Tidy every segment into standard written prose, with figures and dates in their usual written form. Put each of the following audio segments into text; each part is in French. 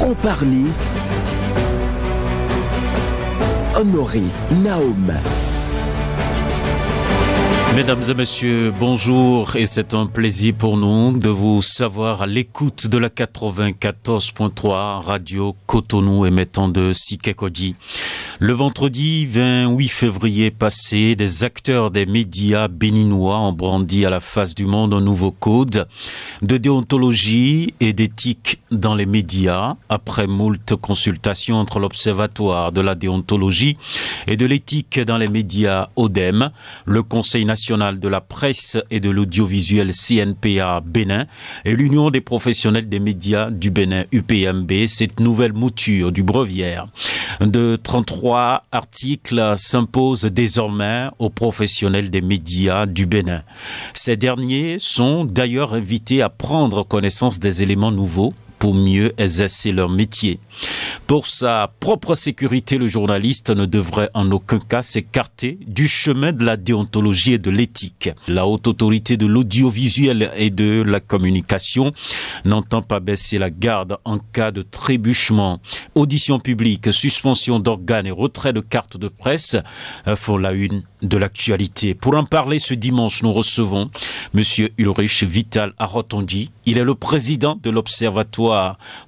En parler. Honoré Naom. Mesdames et messieurs, bonjour et c'est un plaisir pour nous de vous savoir à l'écoute de la 94.3 Radio Cotonou émettant de Sikekodji. Le vendredi 28 février passé, des acteurs des médias béninois ont brandi à la face du monde un nouveau code de déontologie et d'éthique dans les médias après moult consultations entre l'Observatoire de la déontologie et de l'éthique dans les médias ODEM, le Conseil national de la presse et de l'audiovisuel CNPA Bénin et l'Union des professionnels des médias du Bénin UPMB. Cette nouvelle mouture du breviaire de 33 articles s'impose désormais aux professionnels des médias du Bénin. Ces derniers sont d'ailleurs invités à prendre connaissance des éléments nouveaux pour mieux exercer leur métier. Pour sa propre sécurité, le journaliste ne devrait en aucun cas s'écarter du chemin de la déontologie et de l'éthique. La haute autorité de l'audiovisuel et de la communication n'entend pas baisser la garde en cas de trébuchement. Audition publique, suspension d'organes et retrait de cartes de presse font la une de l'actualité. Pour en parler ce dimanche, nous recevons Monsieur Ulrich Vital Arotondi. Il est le président de l'Observatoire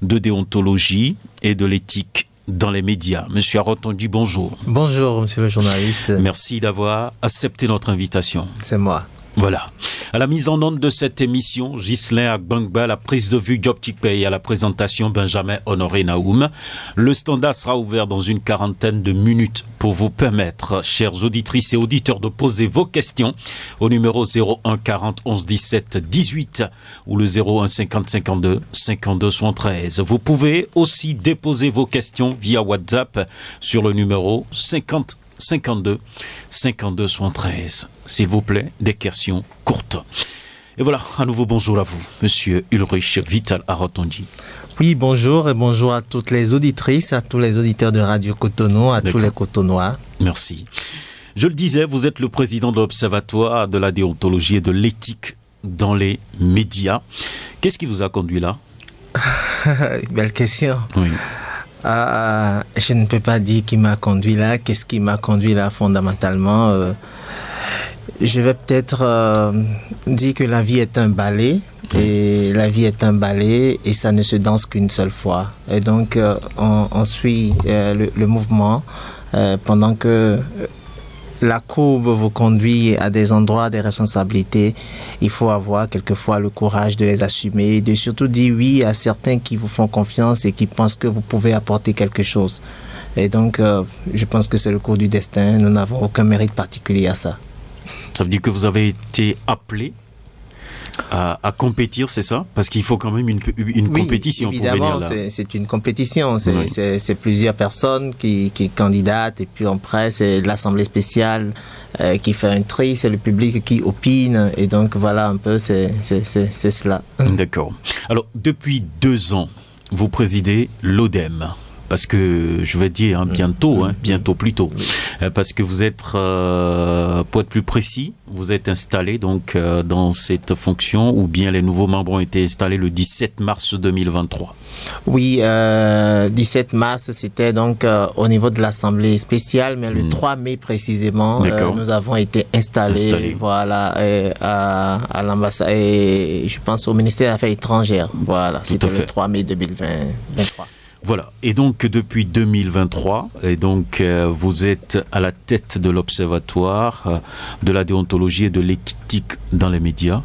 de déontologie et de l'éthique dans les médias. Monsieur Arotondi, bonjour. Bonjour, monsieur le journaliste. Merci d'avoir accepté notre invitation. C'est moi. Voilà. À la mise en onde de cette émission, Ghislain Agbangba, la prise de vue Job Tikpey, à la présentation Benjamin Honoré Naoum. Le standard sera ouvert dans une quarantaine de minutes pour vous permettre, chères auditrices et auditeurs, de poser vos questions au numéro 01 40 11 17 18 ou le 01 50 52 52 73. Vous pouvez aussi déposer vos questions via WhatsApp sur le numéro 50 52 52 73. S'il vous plaît, des questions courtes. Et voilà, à nouveau bonjour à vous, monsieur Ulrich Vital Arotondi. Oui, bonjour et bonjour à toutes les auditrices, à tous les auditeurs de Radio Cotonou, à tous les Cotonois. Merci. Je le disais, vous êtes le président de l'Observatoire de la déontologie et de l'éthique dans les médias. Qu'est-ce qui vous a conduit là? Belle question. Oui. Je ne peux pas dire qui m'a conduit là. Qu'est-ce qui m'a conduit là fondamentalement? Je vais peut-être dire que la vie est un ballet. Et la vie est un ballet et ça ne se danse qu'une seule fois. Et donc on suit le mouvement pendant que la courbe vous conduit à des endroits, des responsabilités. Il faut avoir quelquefois le courage de les assumer, de surtout dire oui à certains qui vous font confiance et qui pensent que vous pouvez apporter quelque chose. Et donc, je pense que c'est le cours du destin. Nous n'avons aucun mérite particulier à ça. Ça veut dire que vous avez été appelé à compétir, c'est ça? Parce qu'il faut quand même une compétition pour venir là. C'est une compétition. C'est plusieurs personnes qui candidatent et puis après c'est l'Assemblée spéciale qui fait un tri, c'est le public qui opine et donc voilà un peu c'est cela. D'accord. Alors depuis 2 ans, vous présidez l'ODEM. Parce que je vais dire bientôt, bientôt plutôt, parce que vous êtes, pour être plus précis, vous êtes installé donc dans cette fonction ou bien les nouveaux membres ont été installés le 17 mars 2023. Oui, 17 mars, c'était donc au niveau de l'Assemblée spéciale, mais le 3 mai précisément, nous avons été installés. Voilà, à l'ambassade, et je pense au ministère des Affaires étrangères. Voilà, c'était le 3 mai 2023. Voilà, et donc depuis 2023, et donc vous êtes à la tête de l'Observatoire de la déontologie et de l'éthique dans les médias.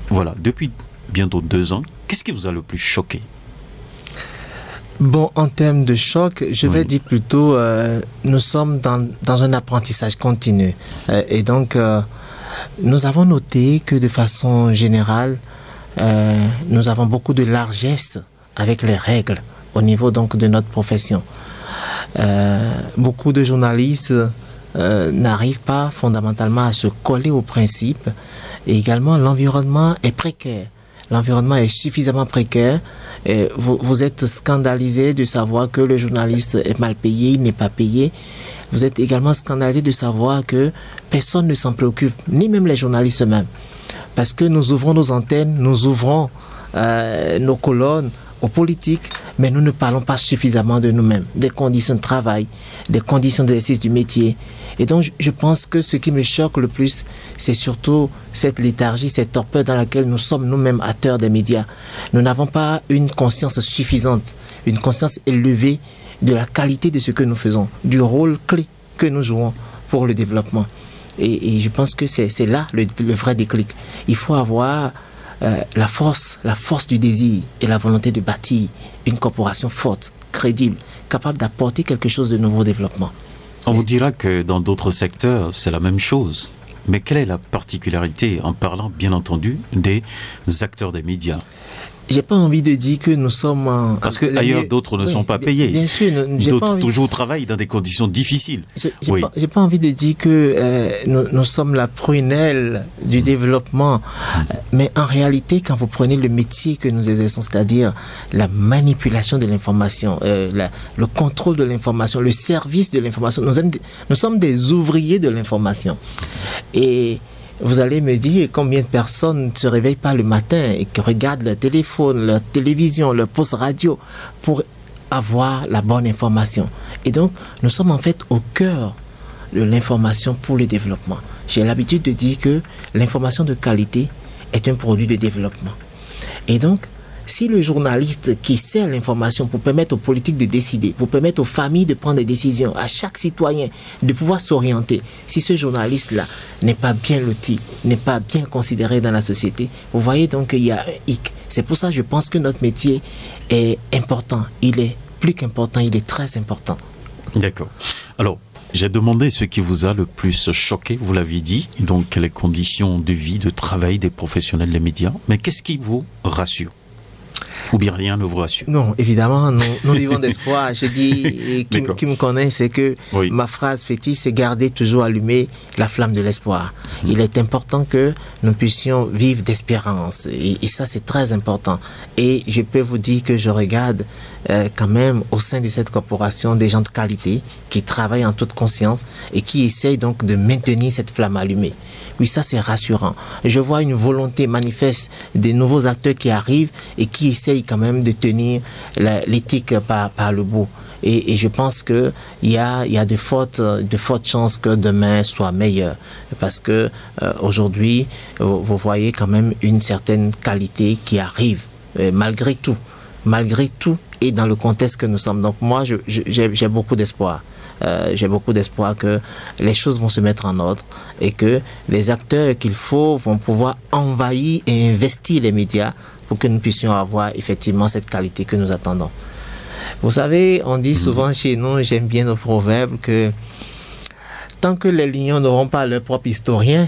Voilà, depuis bientôt 2 ans, qu'est-ce qui vous a le plus choqué? Bon, en termes de choc, je vais dire plutôt, nous sommes dans un apprentissage continu. Et donc, nous avons noté que de façon générale, nous avons beaucoup de largesse avec les règles au niveau donc de notre profession. Beaucoup de journalistes n'arrivent pas fondamentalement à se coller aux principes. Et également, l'environnement est précaire. L'environnement est suffisamment précaire. Et vous êtes scandalisé de savoir que le journaliste est mal payé, il n'est pas payé. Vous êtes également scandalisé de savoir que personne ne s'en préoccupe, ni même les journalistes eux-mêmes. Parce que nous ouvrons nos antennes, nous ouvrons nos colonnes aux politiques, mais nous ne parlons pas suffisamment de nous-mêmes, des conditions de travail, des conditions d'exercice du métier. Et donc, je pense que ce qui me choque le plus, c'est surtout cette léthargie, cette torpeur dans laquelle nous sommes nous-mêmes acteurs des médias. Nous n'avons pas une conscience suffisante, une conscience élevée de la qualité de ce que nous faisons, du rôle clé que nous jouons pour le développement. Et je pense que c'est là le vrai déclic. Il faut avoir la force du désir et la volonté de bâtir une corporation forte, crédible, capable d'apporter quelque chose de nouveau au développement. On vous dira que dans d'autres secteurs, c'est la même chose. Mais quelle est la particularité, en parlant bien entendu, des acteurs des médias? J'ai pas envie de dire que nous sommes... Parce que ailleurs, d'autres ne sont pas payés. Bien sûr. D'autres toujours travaillent dans des conditions difficiles. J'ai pas envie de dire que nous sommes la prunelle du développement. Mais en réalité, quand vous prenez le métier que nous exerçons, c'est-à-dire la manipulation de l'information, le contrôle de l'information, le service de l'information, nous sommes des ouvriers de l'information. Et... vous allez me dire combien de personnes ne se réveillent pas le matin et qui regardent leur téléphone, leur télévision, leur poste radio pour avoir la bonne information. Et donc, nous sommes en fait au cœur de l'information pour le développement. J'ai l'habitude de dire que l'information de qualité est un produit de développement. Et donc, si le journaliste qui sert l'information pour permettre aux politiques de décider, pour permettre aux familles de prendre des décisions, à chaque citoyen de pouvoir s'orienter, si ce journaliste-là n'est pas bien loti, n'est pas bien considéré dans la société, vous voyez donc qu'il y a un hic. C'est pour ça que je pense que notre métier est important. Il est plus qu'important, il est très important. D'accord. Alors, j'ai demandé ce qui vous a le plus choqué, vous l'avez dit, donc les conditions de vie, de travail des professionnels des médias. Mais qu'est-ce qui vous rassure ? Ou bien rien ne vous rassure? Non, évidemment, nous vivons d'espoir. Je dis, qui me connaît, c'est que ma phrase fétiche, c'est garder toujours allumée la flamme de l'espoir. Il est important que nous puissions vivre d'espérance. Et ça, c'est très important. Et je peux vous dire que je regarde quand même au sein de cette corporation des gens de qualité qui travaillent en toute conscience et qui essayent donc de maintenir cette flamme allumée. Oui, ça, c'est rassurant. Je vois une volonté manifeste des nouveaux acteurs qui arrivent et qui essayent quand même de tenir l'éthique par le bout. Et je pense qu'il y a de fortes chances que demain soit meilleur. Parce que aujourd'hui, vous voyez quand même une certaine qualité qui arrive, malgré tout. Malgré tout, et dans le contexte que nous sommes. Donc moi, j'ai beaucoup d'espoir. J'ai beaucoup d'espoir que les choses vont se mettre en ordre et que les acteurs qu'il faut vont pouvoir envahir et investir les médias pour que nous puissions avoir effectivement cette qualité que nous attendons. Vous savez, on dit souvent chez nous, j'aime bien nos proverbes, que tant que les lions n'auront pas leur propre historien,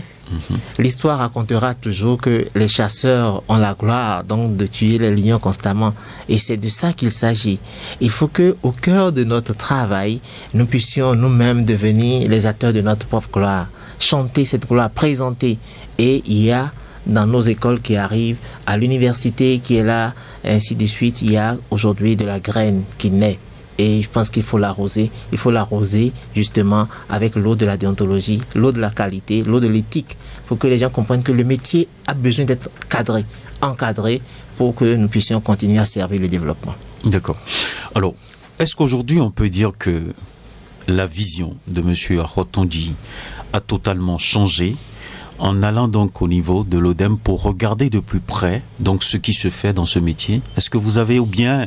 l'histoire racontera toujours que les chasseurs ont la gloire donc de tuer les lions constamment. Et c'est de ça qu'il s'agit. Il faut que, au cœur de notre travail, nous puissions nous-mêmes devenir les acteurs de notre propre gloire, chanter cette gloire, présenter. Et il y a dans nos écoles qui arrivent, à l'université qui est là, ainsi de suite, il y a aujourd'hui de la graine qui naît. Et je pense qu'il faut l'arroser. Il faut l'arroser justement avec l'eau de la déontologie, l'eau de la qualité, l'eau de l'éthique, pour que les gens comprennent que le métier a besoin d'être cadré, encadré, pour que nous puissions continuer à servir le développement. D'accord. Alors, est-ce qu'aujourd'hui on peut dire que la vision de M. Arotonji a totalement changé en allant donc au niveau de l'ODEM pour regarder de plus près donc ce qui se fait dans ce métier? Est-ce que vous avez, ou bien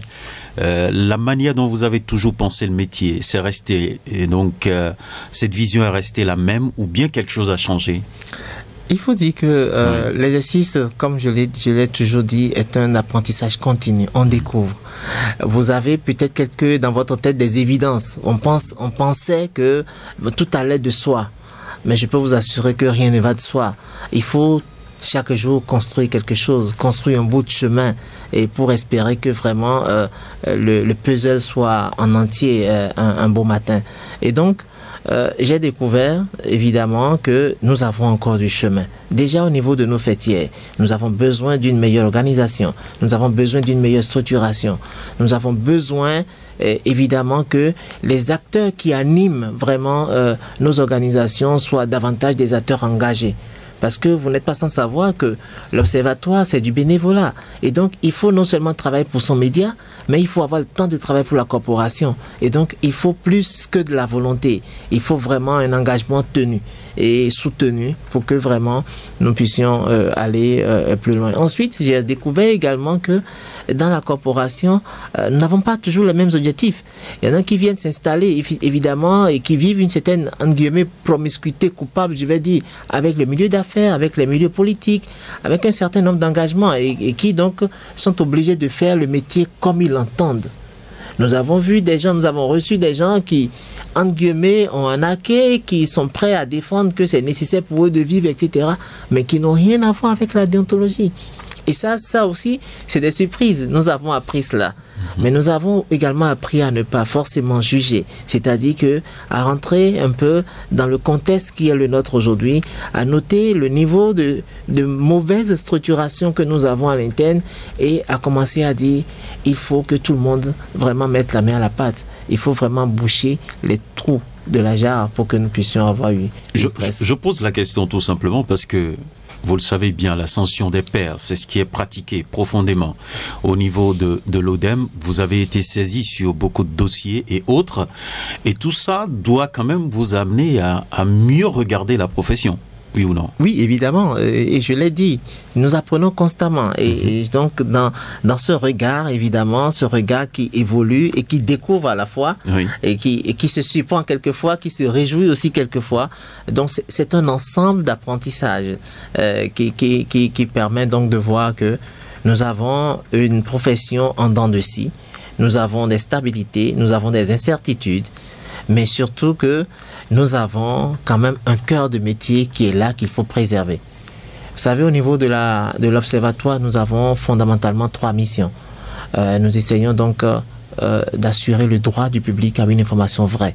la manière dont vous avez toujours pensé le métier, c'est resté, et donc cette vision est restée la même, ou bien quelque chose a changé? Il faut dire que l'exercice, comme je l'ai toujours dit, est un apprentissage continu. On découvre. Vous avez peut-être dans votre tête des évidences. On pensait que tout allait de soi. Mais je peux vous assurer que rien ne va de soi. Il faut chaque jour construire quelque chose, construire un bout de chemin, et pour espérer que vraiment le puzzle soit en entier un beau matin. Et donc, j'ai découvert évidemment que nous avons encore du chemin. Déjà au niveau de nos fêtières, nous avons besoin d'une meilleure organisation, nous avons besoin d'une meilleure structuration, nous avons besoin évidemment que les acteurs qui animent vraiment nos organisations soient davantage des acteurs engagés. Parce que vous n'êtes pas sans savoir que l'observatoire, c'est du bénévolat. Et donc, il faut non seulement travailler pour son média, mais il faut avoir le temps de travailler pour la corporation. Et donc, il faut plus que de la volonté. Il faut vraiment un engagement tenu et soutenu pour que vraiment nous puissions aller plus loin. Ensuite, j'ai découvert également que dans la corporation, nous n'avons pas toujours les mêmes objectifs. Il y en a qui viennent s'installer, évidemment, et qui vivent une certaine, entre guillemets, promiscuité coupable, je vais dire, avec le milieu d'affaires, avec les milieux politiques, avec un certain nombre d'engagements, et qui donc sont obligés de faire le métier comme ils l'entendent. Nous avons vu des gens, nous avons reçu des gens qui, entre guillemets, ont un acquis, qui sont prêts à défendre que c'est nécessaire pour eux de vivre, etc., mais qui n'ont rien à voir avec la déontologie. Et ça aussi, c'est des surprises. Nous avons appris cela. Mais nous avons également appris à ne pas forcément juger. C'est-à-dire que à rentrer un peu dans le contexte qui est le nôtre aujourd'hui, à noter le niveau de mauvaise structuration que nous avons à l'interne et à commencer à dire il faut que tout le monde vraiment mette la main à la pâte. Il faut vraiment boucher les trous de la jarre pour que nous puissions avoir une presse. Je pose la question tout simplement parce que vous le savez bien, l'ascension des pairs, c'est ce qui est pratiqué profondément au niveau de l'ODEM. Vous avez été saisi sur beaucoup de dossiers et autres. Et tout ça doit quand même vous amener à mieux regarder la profession. Oui ou non? Oui, évidemment. Et je l'ai dit, nous apprenons constamment. Et donc, dans ce regard, évidemment, ce regard qui évolue et qui découvre à la fois, oui, et qui se surprend quelquefois, qui se réjouit aussi quelquefois. Donc, c'est un ensemble d'apprentissage qui permet donc de voir que nous avons une profession en dents de scie. Nous avons des stabilités, nous avons des incertitudes, mais surtout que nous avons quand même un cœur de métier qui est là, qu'il faut préserver. Vous savez, au niveau de l'observatoire, nous avons fondamentalement 3 missions. Nous essayons donc d'assurer le droit du public à une information vraie.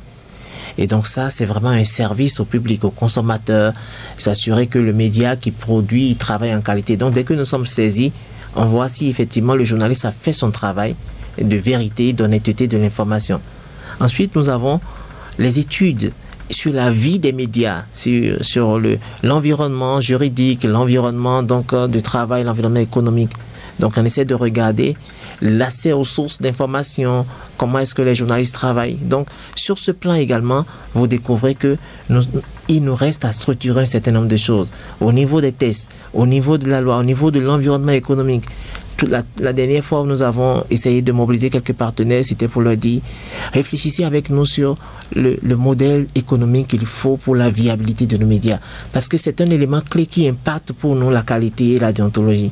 Et donc ça, c'est vraiment un service au public, aux consommateurs, s'assurer que le média qui produit, il travaille en qualité. Donc dès que nous sommes saisis, on voit si effectivement le journaliste a fait son travail de vérité, d'honnêteté de l'information. Ensuite, nous avons les études sur la vie des médias, sur l'environnement juridique, l'environnement donc de travail, l'environnement économique. Donc on essaie de regarder l'accès aux sources d'information, comment est-ce que les journalistes travaillent. Donc sur ce plan également, vous découvrez que il nous reste à structurer un certain nombre de choses. Au niveau des tests, au niveau de la loi, au niveau de l'environnement économique. La dernière fois où nous avons essayé de mobiliser quelques partenaires, c'était pour leur dire, réfléchissez avec nous sur le modèle économique qu'il faut pour la viabilité de nos médias. Parce que c'est un élément clé qui impacte pour nous la qualité et la déontologie.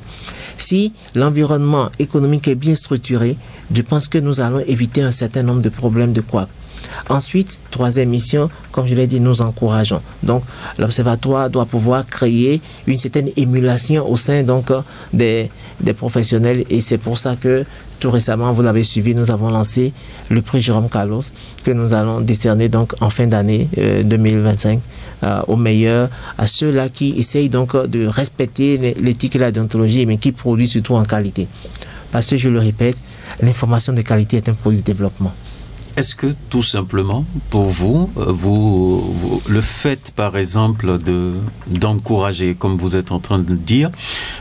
Si l'environnement économique est bien structuré, je pense que nous allons éviter un certain nombre de problèmes de couac. Ensuite, 3e mission, comme je l'ai dit, nous encourageons. Donc, l'observatoire doit pouvoir créer une certaine émulation au sein donc des professionnels, et c'est pour ça que tout récemment, vous l'avez suivi, nous avons lancé le prix Jérôme Carlos que nous allons décerner donc en fin d'année 2025 aux meilleurs, à ceux-là qui essayent donc de respecter l'éthique et la déontologie, mais qui produisent surtout en qualité. Parce que je le répète, l'information de qualité est un produit de développement. Est-ce que tout simplement, pour vous, le fait par exemple d'encourager, comme vous êtes en train de le dire,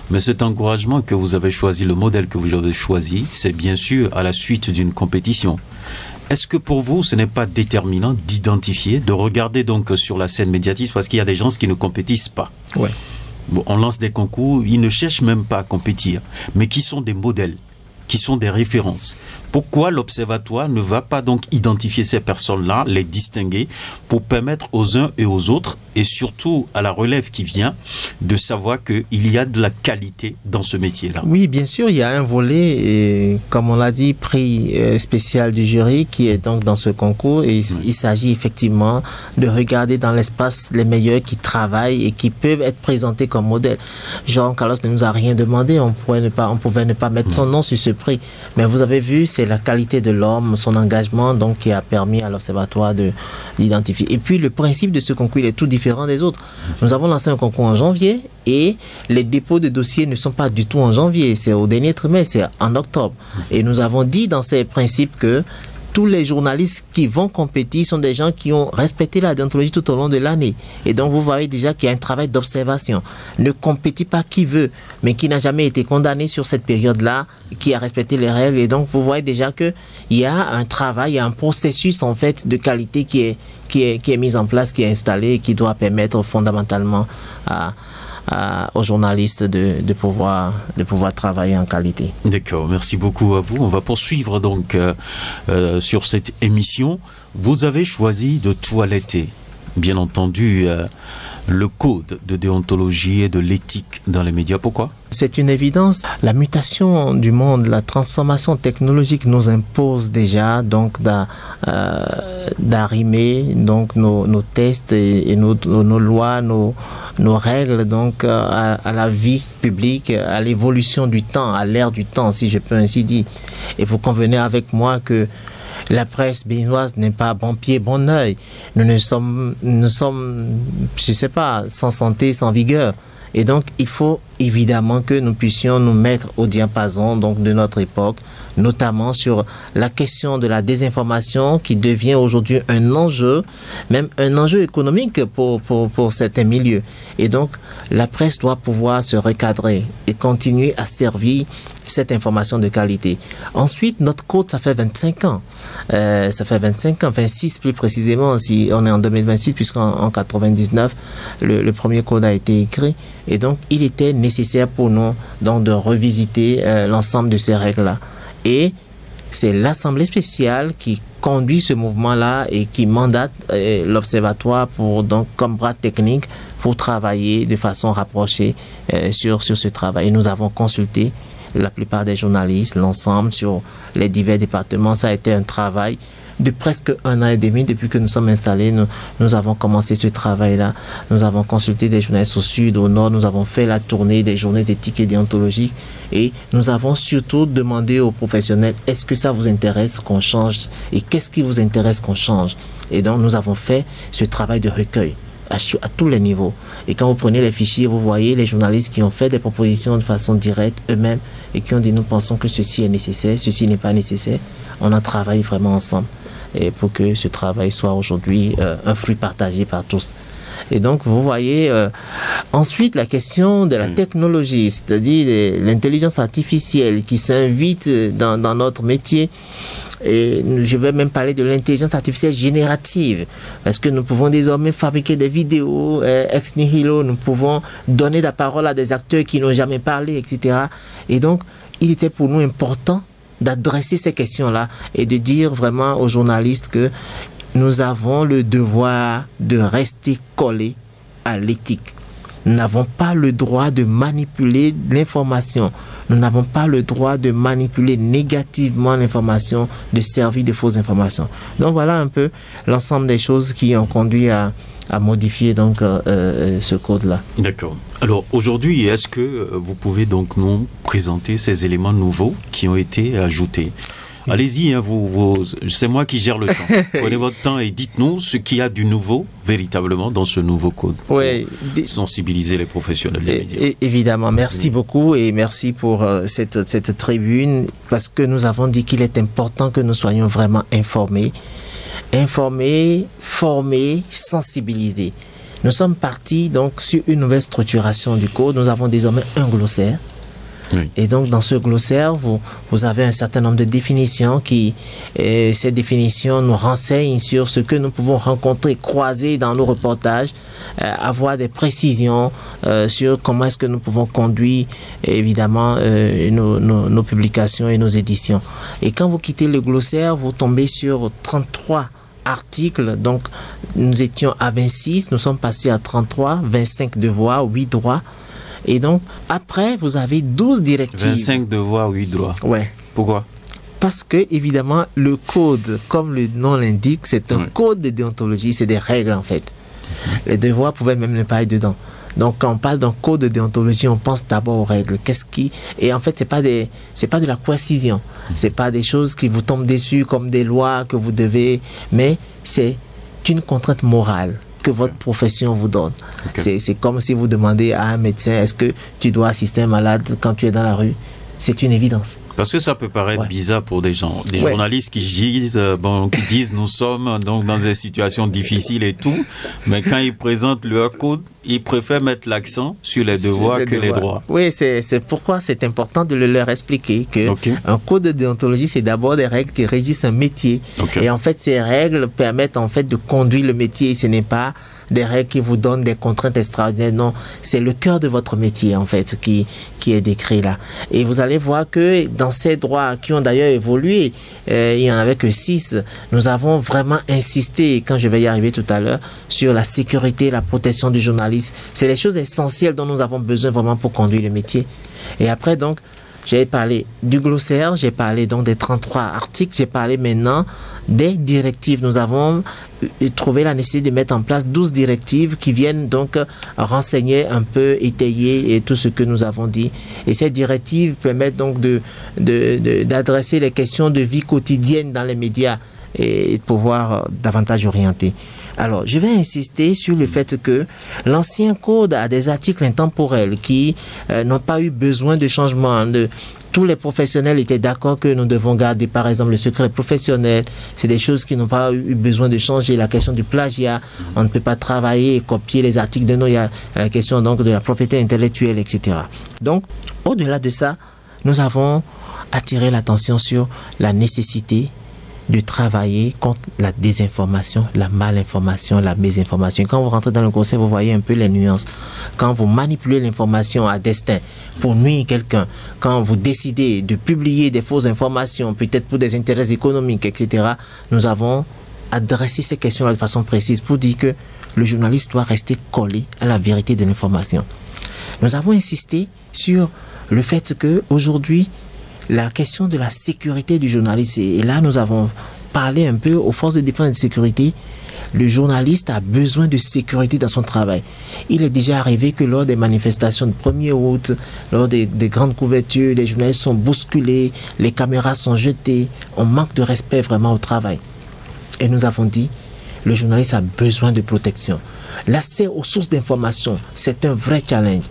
mais cet encouragement que vous avez choisi, le modèle que vous avez choisi, c'est bien sûr à la suite d'une compétition. Est-ce que pour vous, ce n'est pas déterminant d'identifier, de regarder donc sur la scène médiatique, parce qu'il y a des gens qui ne compétissent pas. Ouais. Bon, on lance des concours, ils ne cherchent même pas à compétir, mais qui sont des modèles, qui sont des références. Pourquoi l'Observatoire ne va pas donc identifier ces personnes-là, les distinguer, pour permettre aux uns et aux autres, et surtout à la relève qui vient, de savoir qu'il y a de la qualité dans ce métier-là? Oui, bien sûr, il y a un volet, et, comme on l'a dit, prix spécial du jury, qui est donc dans ce concours, et il s'agit effectivement de regarder dans l'espace les meilleurs qui travaillent et qui peuvent être présentés comme modèles. Jean Carlos ne nous a rien demandé, on pouvait ne pas mettre son nom sur ce prix, mais vous avez vu, c'est la qualité de l'homme, son engagement, donc qui a permis à l'Observatoire de l'identifier. Et puis le principe de ce concours, il est tout différent des autres. Nous avons lancé un concours en janvier et les dépôts de dossiers ne sont pas du tout en janvier, c'est au dernier trimestre, c'est en octobre. Et nous avons dit dans ces principes que tous les journalistes qui vont compétir sont des gens qui ont respecté la déontologie tout au long de l'année. Et donc, vous voyez déjà qu'il y a un travail d'observation. Ne compétit pas qui veut, mais qui n'a jamais été condamné sur cette période-là, qui a respecté les règles. Et donc, vous voyez déjà qu'il y a un travail, il y a un processus, en fait, de qualité qui est mis en place, qui est installé et qui doit permettre fondamentalement aux journalistes de pouvoir travailler en qualité. D'accord, merci beaucoup à vous. On va poursuivre donc sur cette émission. Vous avez choisi de toiletter, bien entendu, le code de déontologie et de l'éthique dans les médias. Pourquoi? C'est une évidence. La mutation du monde, la transformation technologique nous impose déjà donc d'arrimer donc nos tests et nos lois, nos règles donc à la vie publique, à l'évolution du temps, à l'ère du temps, si je peux ainsi dire. Et vous convenez avec moi que la presse béninoise n'est pas bon pied, bon oeil. Nous sommes, je sais pas, sans santé, sans vigueur. Et donc, il faut évidemment que nous puissions nous mettre au diapason donc, de notre époque, notamment sur la question de la désinformation qui devient aujourd'hui un enjeu, même un enjeu économique pour certains milieux. Et donc, la presse doit pouvoir se recadrer et continuer à servir cette information de qualité. Ensuite, notre code, ça fait 25 ans. Ça fait 25 ans, 26 plus précisément, si on est en 2026, puisqu'en 99, le premier code a été écrit. Et donc, il était nécessaire pour nous donc, de revisiter l'ensemble de ces règles-là. Et c'est l'Assemblée spéciale qui conduit ce mouvement-là et qui mandate l'Observatoire comme bras technique pour travailler de façon rapprochée sur ce travail. Et nous avons consulté la plupart des journalistes, l'ensemble sur les divers départements. Ça a été un travail de presque 1 an et demi depuis que nous sommes installés. Nous avons commencé ce travail-là. Nous avons consulté des journalistes au sud, au nord. Nous avons fait la tournée des journées éthiques et déontologiques. Et nous avons surtout demandé aux professionnels, est-ce que ça vous intéresse qu'on change? Et qu'est-ce qui vous intéresse qu'on change? Et donc, nous avons fait ce travail de recueil à tous les niveaux. Et quand vous prenez les fichiers, vous voyez les journalistes qui ont fait des propositions de façon directe eux-mêmes et qui ont dit nous pensons que ceci est nécessaire, ceci n'est pas nécessaire. On a travaillé vraiment ensemble et pour que ce travail soit aujourd'hui un fruit partagé par tous. Et donc, vous voyez, ensuite, la question de la technologie, c'est-à-dire l'intelligence artificielle qui s'invite dans notre métier. Et je vais même parler de l'intelligence artificielle générative, parce que nous pouvons désormais fabriquer des vidéos ex nihilo, nous pouvons donner la parole à des acteurs qui n'ont jamais parlé, etc. Et donc, il était pour nous important d'adresser ces questions-là et de dire vraiment aux journalistes que nous avons le devoir de rester collés à l'éthique. Nous n'avons pas le droit de manipuler l'information. Nous n'avons pas le droit de manipuler négativement l'information, de servir de fausses informations. Donc voilà un peu l'ensemble des choses qui ont conduit à modifier donc ce code-là. D'accord. Alors aujourd'hui, est-ce que vous pouvez donc nous présenter ces éléments nouveaux qui ont été ajoutés? Allez-y, hein, c'est moi qui gère le temps. Prenez votre temps et dites-nous ce qu'il y a du nouveau, véritablement, dans ce nouveau code. Oui. Pour sensibiliser les professionnels des médias. Évidemment, merci beaucoup et merci pour cette tribune, parce que nous avons dit qu'il est important que nous soyons vraiment informés, formés, sensibilisés. Nous sommes partis donc sur une nouvelle structuration du code. Nous avons désormais un glossaire. Oui. Et donc, dans ce glossaire, vous avez un certain nombre de définitions ces définitions nous renseignent sur ce que nous pouvons rencontrer, croiser dans nos reportages, avoir des précisions sur comment est-ce que nous pouvons conduire, évidemment, nos publications et nos éditions. Et quand vous quittez le glossaire, vous tombez sur 33 articles. Donc, nous étions à 26, nous sommes passés à 33, 25 devoirs, 8 droits. Et donc, après, vous avez 12 directives. 25 devoirs, 8 droits. Ouais. Pourquoi? Parce que, évidemment, le code, comme le nom l'indique, c'est un code de déontologie, c'est des règles, en fait. Les devoirs pouvaient même ne pas être dedans. Donc, quand on parle d'un code de déontologie, on pense d'abord aux règles. Et en fait, c'est pas de la coercition. C'est pas des choses qui vous tombent dessus comme des lois que vous devez, mais c'est une contrainte morale que votre profession vous donne. C'est comme si vous demandez à un médecin, est-ce que tu dois assister à un malade quand tu es dans la rue? C'est une évidence. Parce que ça peut paraître bizarre pour des gens, des journalistes qui disent nous sommes donc dans des situations difficiles et tout, mais quand ils présentent leur code, ils préfèrent mettre l'accent sur les devoirs que les droits. Oui, c'est pourquoi c'est important de leur expliquer que un code de déontologie, c'est d'abord des règles qui régissent un métier. Et en fait, ces règles permettent en fait de conduire le métier. Ce n'est pas des règles qui vous donnent des contraintes extraordinaires. Non, c'est le cœur de votre métier en fait qui est décrit là. Et vous allez voir que dans ces droits qui ont d'ailleurs évolué, il n'y en avait que 6. Nous avons vraiment insisté, quand je vais y arriver tout à l'heure, sur la sécurité, la protection du journaliste. C'est les choses essentielles dont nous avons besoin vraiment pour conduire le métier. Et après donc, j'ai parlé du glossaire, j'ai parlé donc des 33 articles, j'ai parlé maintenant des directives. Nous avons trouvé la nécessité de mettre en place 12 directives qui viennent donc renseigner un peu, étayer et tout ce que nous avons dit. Et ces directives permettent donc d'adresser les questions de vie quotidienne dans les médias et de pouvoir davantage orienter. Alors, je vais insister sur le fait que l'ancien code a des articles intemporels qui n'ont pas eu besoin de changement. Tous les professionnels étaient d'accord que nous devons garder, par exemple, le secret professionnel. C'est des choses qui n'ont pas eu besoin de changer. La question du plagiat, on ne peut pas travailler et copier les articles de nous. Il y a la question donc de la propriété intellectuelle, etc. Donc, au-delà de ça, nous avons attiré l'attention sur la nécessité de travailler contre la désinformation, la malinformation, la mésinformation. Quand vous rentrez dans le conseil, vous voyez un peu les nuances. Quand vous manipulez l'information à destin pour nuire quelqu'un, quand vous décidez de publier des fausses informations, peut-être pour des intérêts économiques, etc., nous avons adressé ces questions-là de façon précise pour dire que le journaliste doit rester collé à la vérité de l'information. Nous avons insisté sur le fait qu'aujourd'hui, la question de la sécurité du journaliste, et là nous avons parlé un peu aux forces de défense et de sécurité, le journaliste a besoin de sécurité dans son travail. Il est déjà arrivé que lors des manifestations de 1er août, lors des grandes couvertures, les journalistes sont bousculés, les caméras sont jetées, on manque de respect vraiment au travail. Et nous avons dit, le journaliste a besoin de protection. L'accès aux sources d'information, c'est un vrai challenge.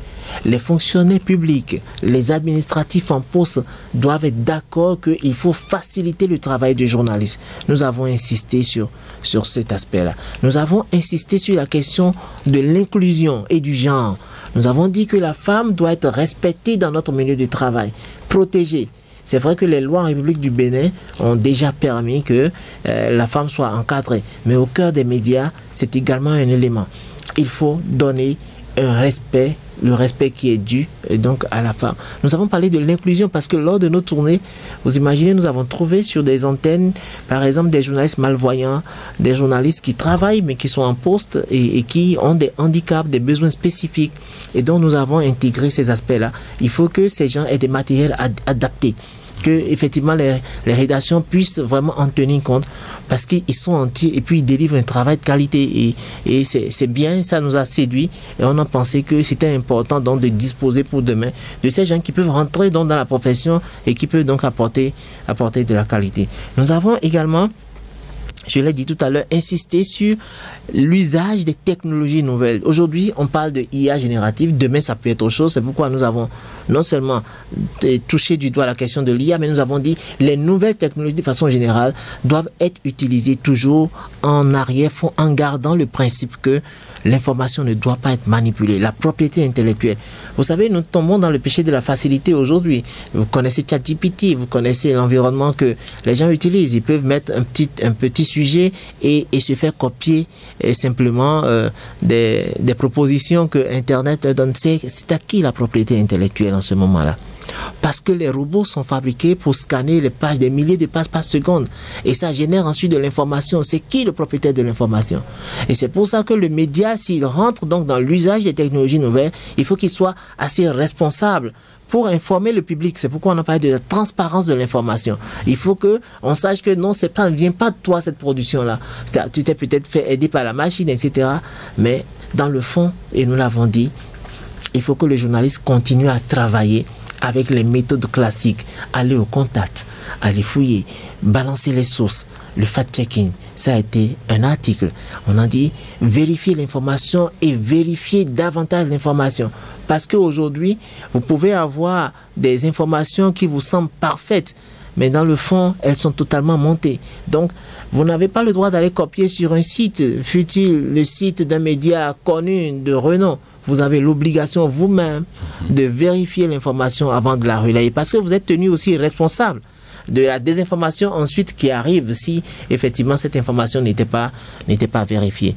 Les fonctionnaires publics, les administratifs en poste doivent être d'accord qu'il faut faciliter le travail du journaliste. Nous avons insisté sur cet aspect-là. Nous avons insisté sur la question de l'inclusion et du genre. Nous avons dit que la femme doit être respectée dans notre milieu de travail, protégée. C'est vrai que les lois en République du Bénin ont déjà permis que la femme soit encadrée. Mais au cœur des médias, c'est également un élément. Il faut donner un respect, le respect qui est dû donc à la femme. Nous avons parlé de l'inclusion parce que lors de nos tournées, vous imaginez, nous avons trouvé sur des antennes, par exemple, des journalistes malvoyants, des journalistes qui travaillent mais qui sont en poste et qui ont des handicaps, des besoins spécifiques. Et donc nous avons intégré ces aspects-là. Il faut que ces gens aient des matériels adaptés, que effectivement les rédactions puissent vraiment en tenir compte parce qu'ils sont entiers et puis ils délivrent un travail de qualité et c'est bien, ça nous a séduit et on a pensé que c'était important donc de disposer pour demain de ces gens qui peuvent rentrer donc dans la profession et qui peuvent donc apporter de la qualité. Nous avons également, je l'ai dit tout à l'heure, insister sur l'usage des technologies nouvelles. Aujourd'hui, on parle de IA générative. Demain, ça peut être autre chose. C'est pourquoi nous avons non seulement touché du doigt la question de l'IA, mais nous avons dit les nouvelles technologies de façon générale doivent être utilisées toujours en arrière-fond, en gardant le principe que l'information ne doit pas être manipulée. La propriété intellectuelle. Vous savez, nous tombons dans le péché de la facilité aujourd'hui. Vous connaissez ChatGPT, vous connaissez l'environnement que les gens utilisent. Ils peuvent mettre un petit sujet et se faire copier simplement des propositions que Internet leur donne. C'est à qui la propriété intellectuelle en ce moment-là? Parce que les robots sont fabriqués pour scanner les pages, des milliers de pages par seconde. Et ça génère ensuite de l'information. C'est qui le propriétaire de l'information? Et c'est pour ça que le média, s'il rentre donc dans l'usage des technologies nouvelles, il faut qu'il soit assez responsable pour informer le public. C'est pourquoi on a parlé de la transparence de l'information. Il faut que on sache que non, ça ne vient pas de toi cette production-là. Tu t'es peut-être fait aider par la machine, etc. Mais dans le fond, et nous l'avons dit, il faut que le journaliste continue à travailler avec les méthodes classiques, aller au contact, aller fouiller, balancer les sources, le fact-checking, ça a été un article. On a dit vérifier l'information et vérifier davantage l'information. Parce qu'aujourd'hui, vous pouvez avoir des informations qui vous semblent parfaites, mais dans le fond, elles sont totalement montées. Donc, vous n'avez pas le droit d'aller copier sur un site, fût-il le site d'un média connu de renom. Vous avez l'obligation vous-même de vérifier l'information avant de la relayer, parce que vous êtes tenu aussi responsable de la désinformation ensuite qui arrive si effectivement cette information n'était pas vérifiée.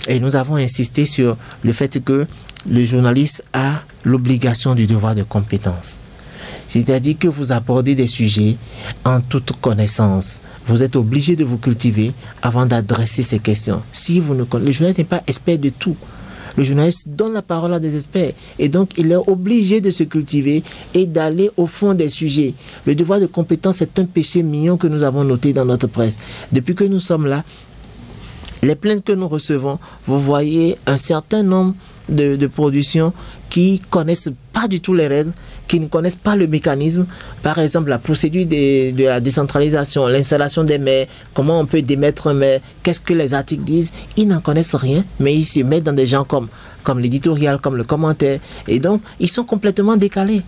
Et nous avons insisté sur le fait que le journaliste a l'obligation du devoir de compétence. C'est-à-dire que vous abordez des sujets en toute connaissance. Vous êtes obligé de vous cultiver avant d'adresser ces questions. Si vous ne connaissez, le journaliste n'est pas expert de tout. Le journaliste donne la parole à des experts et donc il est obligé de se cultiver et d'aller au fond des sujets. Le devoir de compétence est un péché mignon que nous avons noté dans notre presse. Depuis que nous sommes là, les plaintes que nous recevons, vous voyez un certain nombre de productions qui connaissent pas du tout les règles, qui ne connaissent pas le mécanisme. Par exemple, la procédure de la décentralisation, l'installation des maires, comment on peut démettre un maire, qu'est-ce que les articles disent. Ils n'en connaissent rien, mais ils se mettent dans des gens comme l'éditorial, comme le commentaire. Et donc, ils sont complètement décalés.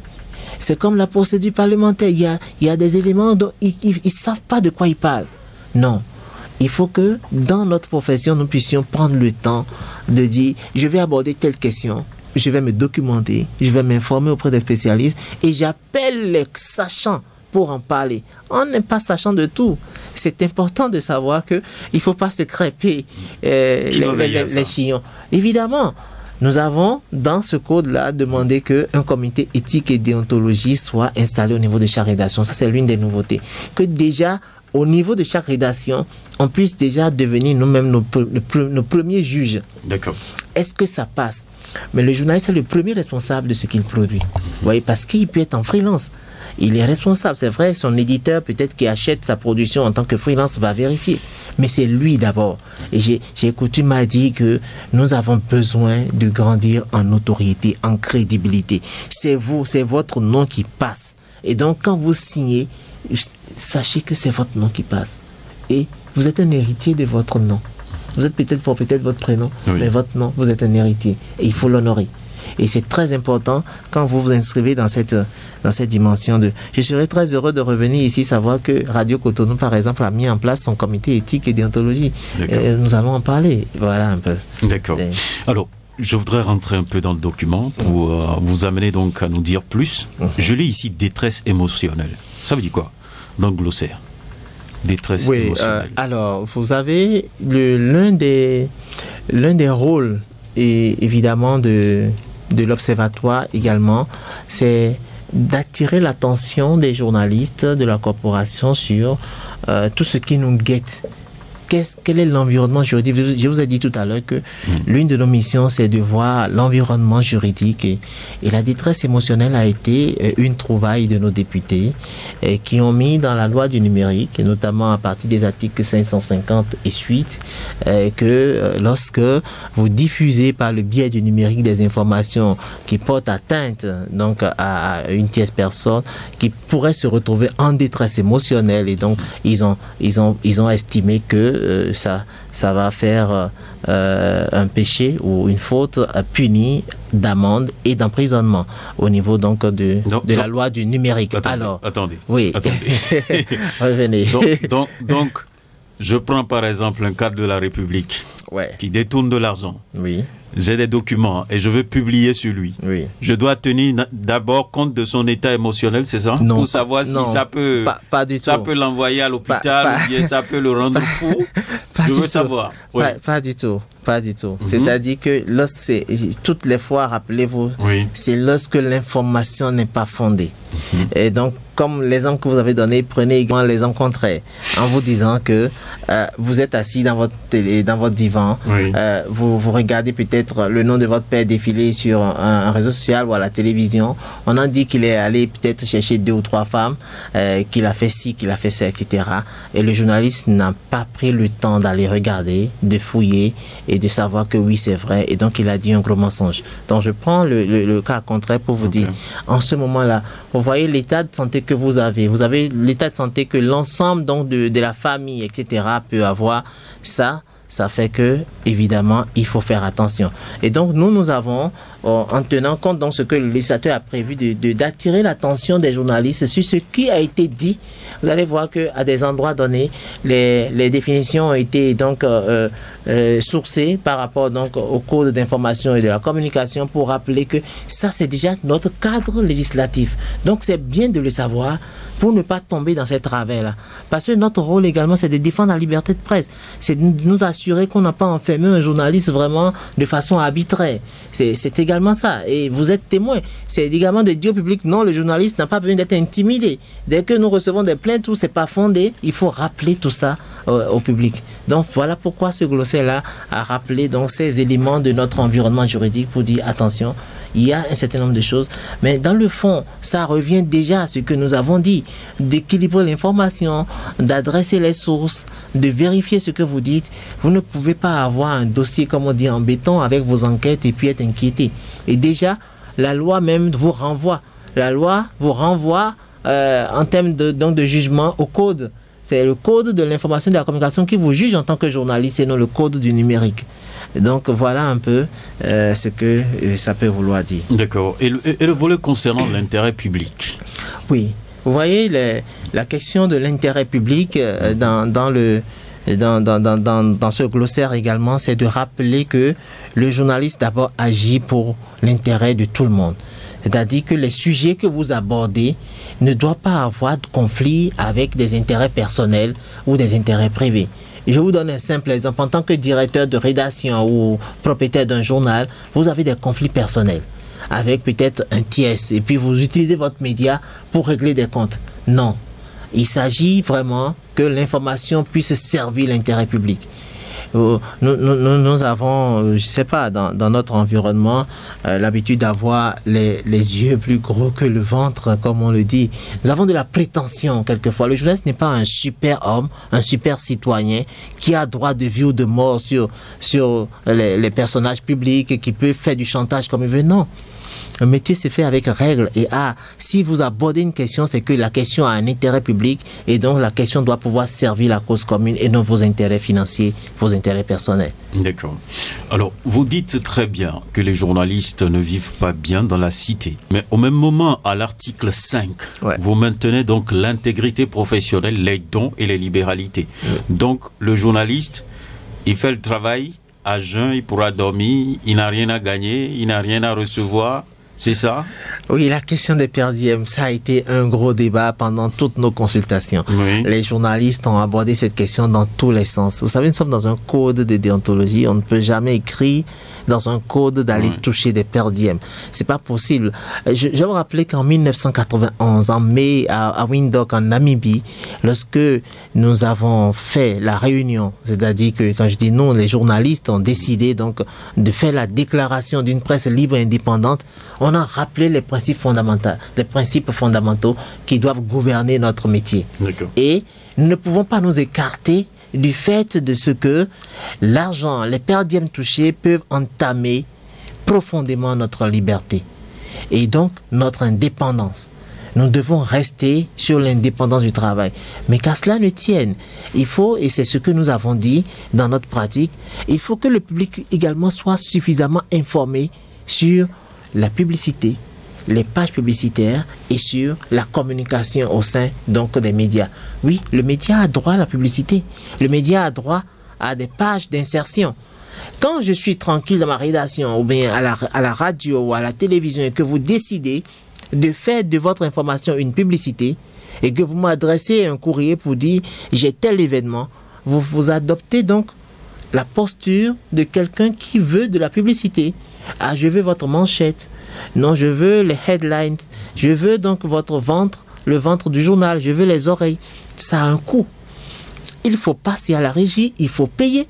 C'est comme la procédure parlementaire. Il y a des éléments dont ils ne savent pas de quoi ils parlent. Non. Il faut que dans notre profession, nous puissions prendre le temps de dire, je vais aborder telle question, je vais me documenter, je vais m'informer auprès des spécialistes et j'appelle les sachants pour en parler. On n'est pas sachant de tout. C'est important de savoir qu'il ne faut pas se crêper les chignons. Évidemment, nous avons dans ce code-là demandé qu'un comité éthique et déontologie soit installé au niveau de chaque rédaction. Ça, c'est l'une des nouveautés. Que déjà, au niveau de chaque rédaction, on puisse déjà devenir nous-mêmes nos premiers juges. D'accord. Est-ce que ça passe? Mais le journaliste est le premier responsable de ce qu'il produit. Vous voyez, parce qu'il peut être en freelance. Il est responsable. C'est vrai, son éditeur, peut-être qui achète sa production en tant que freelance, va vérifier. Mais c'est lui d'abord. Et j'ai coutume à dire que nous avons besoin de grandir en notoriété, en crédibilité. C'est vous, c'est votre nom qui passe. Et donc, quand vous signez, sachez que c'est votre nom qui passe. Et vous êtes un héritier de votre nom. Vous êtes peut-être votre prénom, oui, mais votre nom, vous êtes un héritier. Et il faut l'honorer. Et c'est très important quand vous vous inscrivez dans cette dimension de... Je serais très heureux de revenir ici, savoir que Radio Cotonou, par exemple, a mis en place son comité éthique et déontologie. Et nous allons en parler. Voilà un peu. D'accord. Alors, je voudrais rentrer un peu dans le document pour vous amener donc à nous dire plus. Je lis ici détresse émotionnelle. Ça veut dire quoi dans le glossaire? Détresse émotionnelle. Alors, vous avez l'un des rôles, et évidemment, de l'Observatoire également, c'est d'attirer l'attention des journalistes de la corporation sur tout ce qui nous guette. Quel est l'environnement juridique? Je vous ai dit tout à l'heure que l'une de nos missions, c'est de voir l'environnement juridique. Et la détresse émotionnelle a été une trouvaille de nos députés qui ont mis dans la loi du numérique, et notamment à partir des articles 550 et suite, que lorsque vous diffusez par le biais du numérique des informations qui portent atteinte donc à une tierce personne qui pourrait se retrouver en détresse émotionnelle, et donc ils ont estimé que ça va faire un péché ou une faute punie d'amende et d'emprisonnement au niveau donc de la loi du numérique. Attendez. Oui. Attendez. Revenez. Donc, je prends par exemple un cadre de la République qui détourne de l'argent. Oui. J'ai des documents et je veux publier sur lui. Oui. Je dois tenir d'abord compte de son état émotionnel, c'est ça? Non. Pour savoir si ça peut, ça peut l'envoyer à l'hôpital ou bien ça peut le rendre fou. Je veux savoir. Oui. Pas du tout. Pas du tout. C'est-à-dire que toutes les fois, rappelez-vous, c'est lorsque l'information n'est pas fondée. Et donc, comme l'exemple que vous avez donné, prenez également l'exemple contraire, en vous disant que vous êtes assis dans votre télé, dans votre divan, Oui. vous regardez peut-être le nom de votre père défiler sur un réseau social ou à la télévision. On en dit qu'il est allé peut-être chercher 2 ou 3 femmes, qu'il a fait ci, qu'il a fait ça, etc. Et le journaliste n'a pas pris le temps d'aller regarder, de fouiller et de savoir que oui, c'est vrai. Et donc, il a dit un gros mensonge. Donc, je prends le cas contraire pour vous dire, en ce moment-là, vous voyez l'état de santé que vous avez l'état de santé que l'ensemble donc de la famille, etc. peut avoir. Ça fait que, évidemment, il faut faire attention. Et donc, nous avons, en tenant compte de ce que le législateur a prévu, d'attirer l'attention des journalistes sur ce qui a été dit. Vous allez voir qu'à des endroits donnés, les définitions ont été donc sourcées par rapport donc au code d'information et de la communication pour rappeler que ça, c'est déjà notre cadre législatif. Donc, c'est bien de le savoir pour ne pas tomber dans ces travers-là. Parce que notre rôle également, c'est de défendre la liberté de presse. C'est de nous assurer qu'on n'a pas enfermé un journaliste vraiment de façon arbitraire. C'est également ça. Et vous êtes témoin. C'est également de dire au public, non, le journaliste n'a pas besoin d'être intimidé. Dès que nous recevons des plaintes où c'est pas fondé, il faut rappeler tout ça au public. Donc voilà pourquoi ce glossaire-là a rappelé donc ces éléments de notre environnement juridique pour dire, attention, il y a un certain nombre de choses, mais dans le fond, ça revient déjà à ce que nous avons dit, d'équilibrer l'information, d'adresser les sources, de vérifier ce que vous dites. Vous ne pouvez pas avoir un dossier, comme on dit, en béton avec vos enquêtes et puis être inquiété. Et déjà, la loi même vous renvoie. La loi vous renvoie en termes de jugement au code. C'est le code de l'information et de la communication qui vous juge en tant que journaliste et non le code du numérique. Donc voilà un peu ce que ça peut vouloir dire. D'accord. Et le volet concernant l'intérêt public? Oui. Vous voyez, la question de l'intérêt public dans ce glossaire également, c'est de rappeler que le journaliste d'abord agit pour l'intérêt de tout le monde. C'est-à-dire que les sujets que vous abordez ne doivent pas avoir de conflit avec des intérêts personnels ou des intérêts privés. Je vous donne un simple exemple. En tant que directeur de rédaction ou propriétaire d'un journal, vous avez des conflits personnels avec peut-être un tiers et puis vous utilisez votre média pour régler des comptes. Non. Il vraiment que l'information puisse servir l'intérêt public. Nous avons, je sais pas, dans notre environnement, l'habitude d'avoir les yeux plus gros que le ventre, comme on le dit. Nous avons de la prétention, quelquefois. Le journaliste n'est pas un super homme, un super citoyen qui a droit de vie ou de mort sur les personnages publics et qui peut faire du chantage comme il veut. Non. Le métier se fait avec règles et si vous abordez une question, c'est que la question a un intérêt public et donc la question doit pouvoir servir la cause commune et non vos intérêts financiers, vos intérêts personnels. D'accord. Alors, vous dites très bien que les journalistes ne vivent pas bien dans la cité. Mais au même moment, à l'article 5, vous maintenez donc l'intégrité professionnelle, les dons et les libéralités. Donc, le journaliste, il fait le travail, à jeun, il pourra dormir, il n'a rien à gagner, il n'a rien à recevoir. C'est ça? Oui, la question des perdièmes, ça a été un gros débat pendant toutes nos consultations. Oui. Les journalistes ont abordé cette question dans tous les sens. Vous savez, nous sommes dans un code de déontologie. On ne peut jamais écrire dans un code d'aller toucher des perdièmes. C'est pas possible. Je vais vous rappeler qu'en 1991, en mai, à Windhoek, en Namibie, lorsque nous avons fait la réunion, c'est-à-dire que quand je dis nous, les journalistes ont décidé donc de faire la déclaration d'une presse libre et indépendante, on a rappelé les principes fondamentaux qui doivent gouverner notre métier. Et nous ne pouvons pas nous écarter du fait de ce que l'argent, les perdièmes touchés peuvent entamer profondément notre liberté et donc notre indépendance. Nous devons rester sur l'indépendance du travail. Mais qu'à cela ne tienne, il faut, et c'est ce que nous avons dit dans notre pratique, il faut que le public également soit suffisamment informé sur la publicité, les pages publicitaires et sur la communication au sein donc des médias. Oui, le média a droit à la publicité. Le média a droit à des pages d'insertion. Quand je suis tranquille dans ma rédaction ou bien à la radio ou à la télévision et que vous décidez de faire de votre information une publicité et que vous m'adressez un courrier pour dire j'ai tel événement, vous adoptez donc la posture de quelqu'un qui veut de la publicité. Je veux votre manchette. Non, je veux les headlines. Je veux donc votre ventre le ventre du journal, je veux les oreilles. Ça a un coût. Il faut passer à la régie, il faut payer.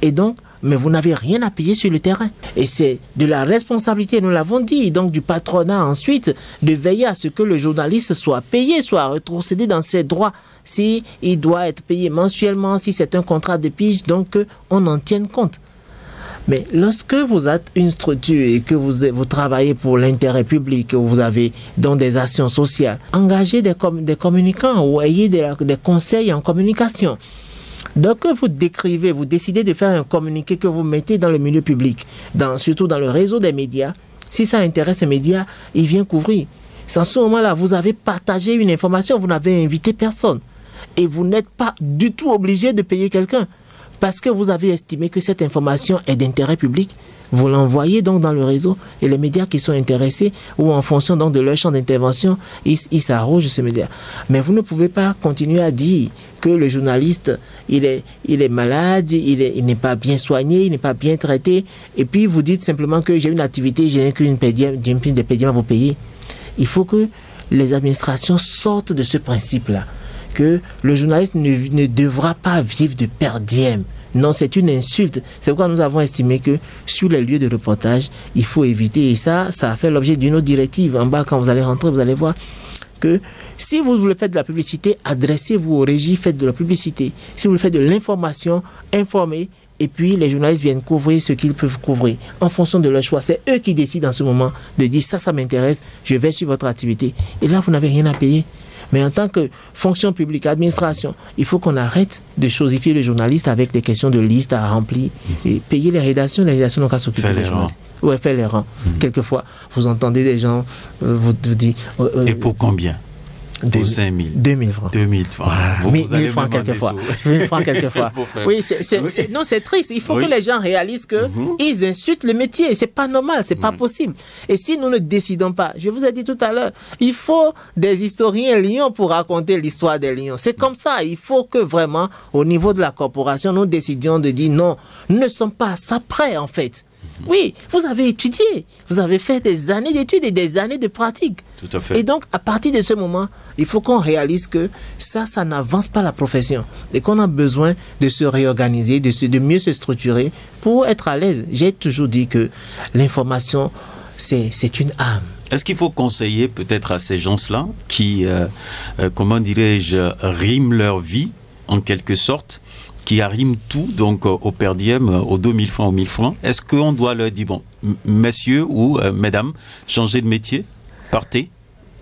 Et donc, mais vous n'avez rien à payer sur le terrain. Et c'est de la responsabilité, nous l'avons dit, donc du patronat ensuite, de veiller à ce que le journaliste soit payé, soit retrocédé dans ses droits. Si il doit être payé mensuellement, si c'est un contrat de pige, donc on en tienne compte. Mais lorsque vous êtes une structure et que vous travaillez pour l'intérêt public, que vous avez donc des actions sociales, engagez des communicants ou ayez des conseils en communication. Donc vous décrivez, vous décidez de faire un communiqué que vous mettez dans le milieu public, surtout dans le réseau des médias. Si ça intéresse les médias, il vient couvrir. C'est en ce moment-là, vous avez partagé une information, vous n'avez invité personne. Et vous n'êtes pas du tout obligé de payer quelqu'un. Parce que vous avez estimé que cette information est d'intérêt public, vous l'envoyez donc dans le réseau et les médias qui sont intéressés ou en fonction donc de leur champ d'intervention, ils s'arrogent ces médias. Mais vous ne pouvez pas continuer à dire que le journaliste, il est malade, il n'est pas bien soigné, il n'est pas bien traité et puis vous dites simplement que j'ai une activité, j'ai qu'une des pédiams à vous payer. Il faut que les administrations sortent de ce principe-là. Que le journaliste ne devra pas vivre de per diem. Non, c'est une insulte. C'est pourquoi nous avons estimé que sur les lieux de reportage, il faut éviter. Et ça a fait l'objet d'une autre directive. En bas, quand vous allez rentrer, vous allez voir que si vous voulez faire de la publicité, adressez-vous aux régies, faites de la publicité. Si vous voulez faire de l'information, informez. Et puis, les journalistes viennent couvrir ce qu'ils peuvent couvrir en fonction de leur choix. C'est eux qui décident en ce moment de dire ça m'intéresse, je vais sur votre activité. Et là, vous n'avez rien à payer. Mais en tant que fonction publique, administration, il faut qu'on arrête de chosifier le journaliste avec des questions de liste à remplir. Et payer les rédactions n'ont qu'à s'occuper des journalistes. Oui, faire les rangs. Quelquefois, vous entendez des gens vous dire... et pour combien? Pour 5 000. 2 000 francs. 2 000 francs. Voilà. 1 000 francs quelquefois. 1 000 francs quelquefois. Oui, non, c'est triste. Il faut que les gens réalisent que ils insultent le métier. C'est pas normal, c'est pas possible. Et si nous ne décidons pas, je vous ai dit tout à l'heure, il faut des historiens lions pour raconter l'histoire des lions. C'est comme ça. Il faut que vraiment, au niveau de la corporation, nous décidions de dire non, nous ne sommes pas à ça près en fait. Oui, vous avez étudié, vous avez fait des années d'études et des années de pratique. Tout à fait. Et donc, à partir de ce moment, il faut qu'on réalise que ça n'avance pas la profession. Et qu'on a besoin de se réorganiser, de mieux se structurer pour être à l'aise. J'ai toujours dit que l'information, c'est une âme. Est-ce qu'il faut conseiller peut-être à ces gens-là qui, comment dirais-je, riment leur vie, en quelque sorte, qui arriment tout, donc au per diem, aux 2000 francs, aux 1000 francs, est-ce qu'on doit leur dire, bon, messieurs ou mesdames, changez de métier, partez?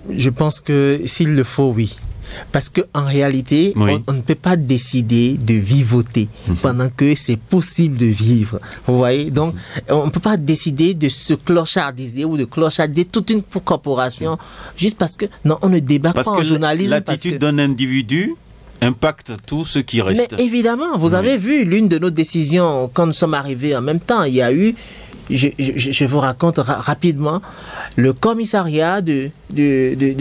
Je pense que s'il le faut, oui. Parce qu'en réalité, oui, on ne peut pas décider de vivoter pendant que c'est possible de vivre. Vous voyez? Donc, on ne peut pas décider de se clochardiser ou de clochardiser toute une corporation juste parce que, non, on ne débat pas en journalisme. L'attitude d'un individu impacte tout ce qui reste. Mais évidemment, vous avez vu l'une de nos décisions quand nous sommes arrivés en même temps. Il y a eu, je vous raconte rapidement, le commissariat de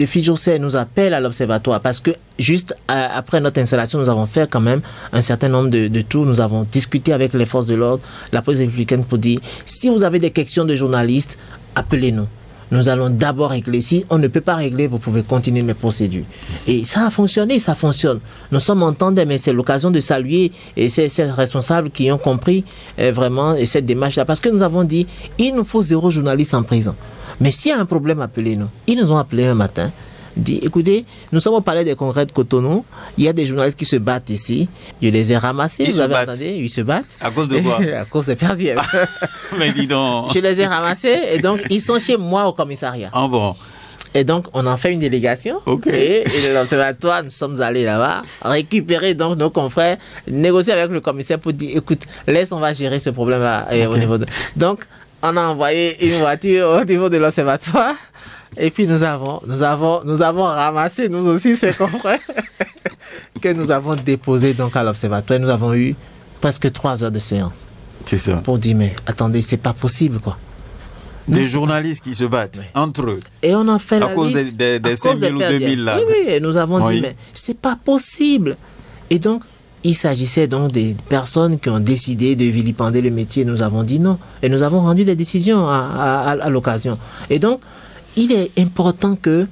Fidjousset nous appelle à l'observatoire parce que juste après notre installation, nous avons fait quand même un certain nombre de tours. Nous avons discuté avec les forces de l'ordre, la police républicaine pour dire si vous avez des questions de journalistes, appelez-nous. Nous allons d'abord régler. Si on ne peut pas régler, vous pouvez continuer les procédures. Et ça a fonctionné, ça fonctionne. Nous sommes entendus, mais c'est l'occasion de saluer ces responsables qui ont compris vraiment cette démarche-là. Parce que nous avons dit, il nous faut 0 journaliste en prison. Mais s'il y a un problème, appelez-nous. Ils nous ont appelé un matin. Dit, écoutez, nous sommes au palais des congrès de Cotonou. Il y a des journalistes qui se battent ici. Je les ai ramassés. Vous avez entendu? Ils se battent. À cause de quoi? À cause des per diem. Mais dis donc. Je les ai ramassés et donc ils sont chez moi au commissariat. Ah bon? Et donc on en fait une délégation. Okay. Et l'observatoire, nous sommes allés là-bas, récupérer donc nos confrères, négocier avec le commissaire pour dire, écoute, laisse, on va gérer ce problème-là au niveau de... Donc on a envoyé une voiture au niveau de l'observatoire. Et puis nous avons ramassé, nous aussi, ces confrères, que nous avons déposés donc à l'observatoire. Nous avons eu presque 3 heures de séance. C'est ça. Pour dire, mais attendez, c'est pas possible, quoi. Des journalistes qui se battent entre eux. Et on a fait à cause des 5 000 ou 2 000 là. Oui, et nous avons dit, mais c'est pas possible. Et donc, il s'agissait donc des personnes qui ont décidé de vilipender le métier. Nous avons dit non. Et nous avons rendu des décisions à l'occasion. Et donc, il est important que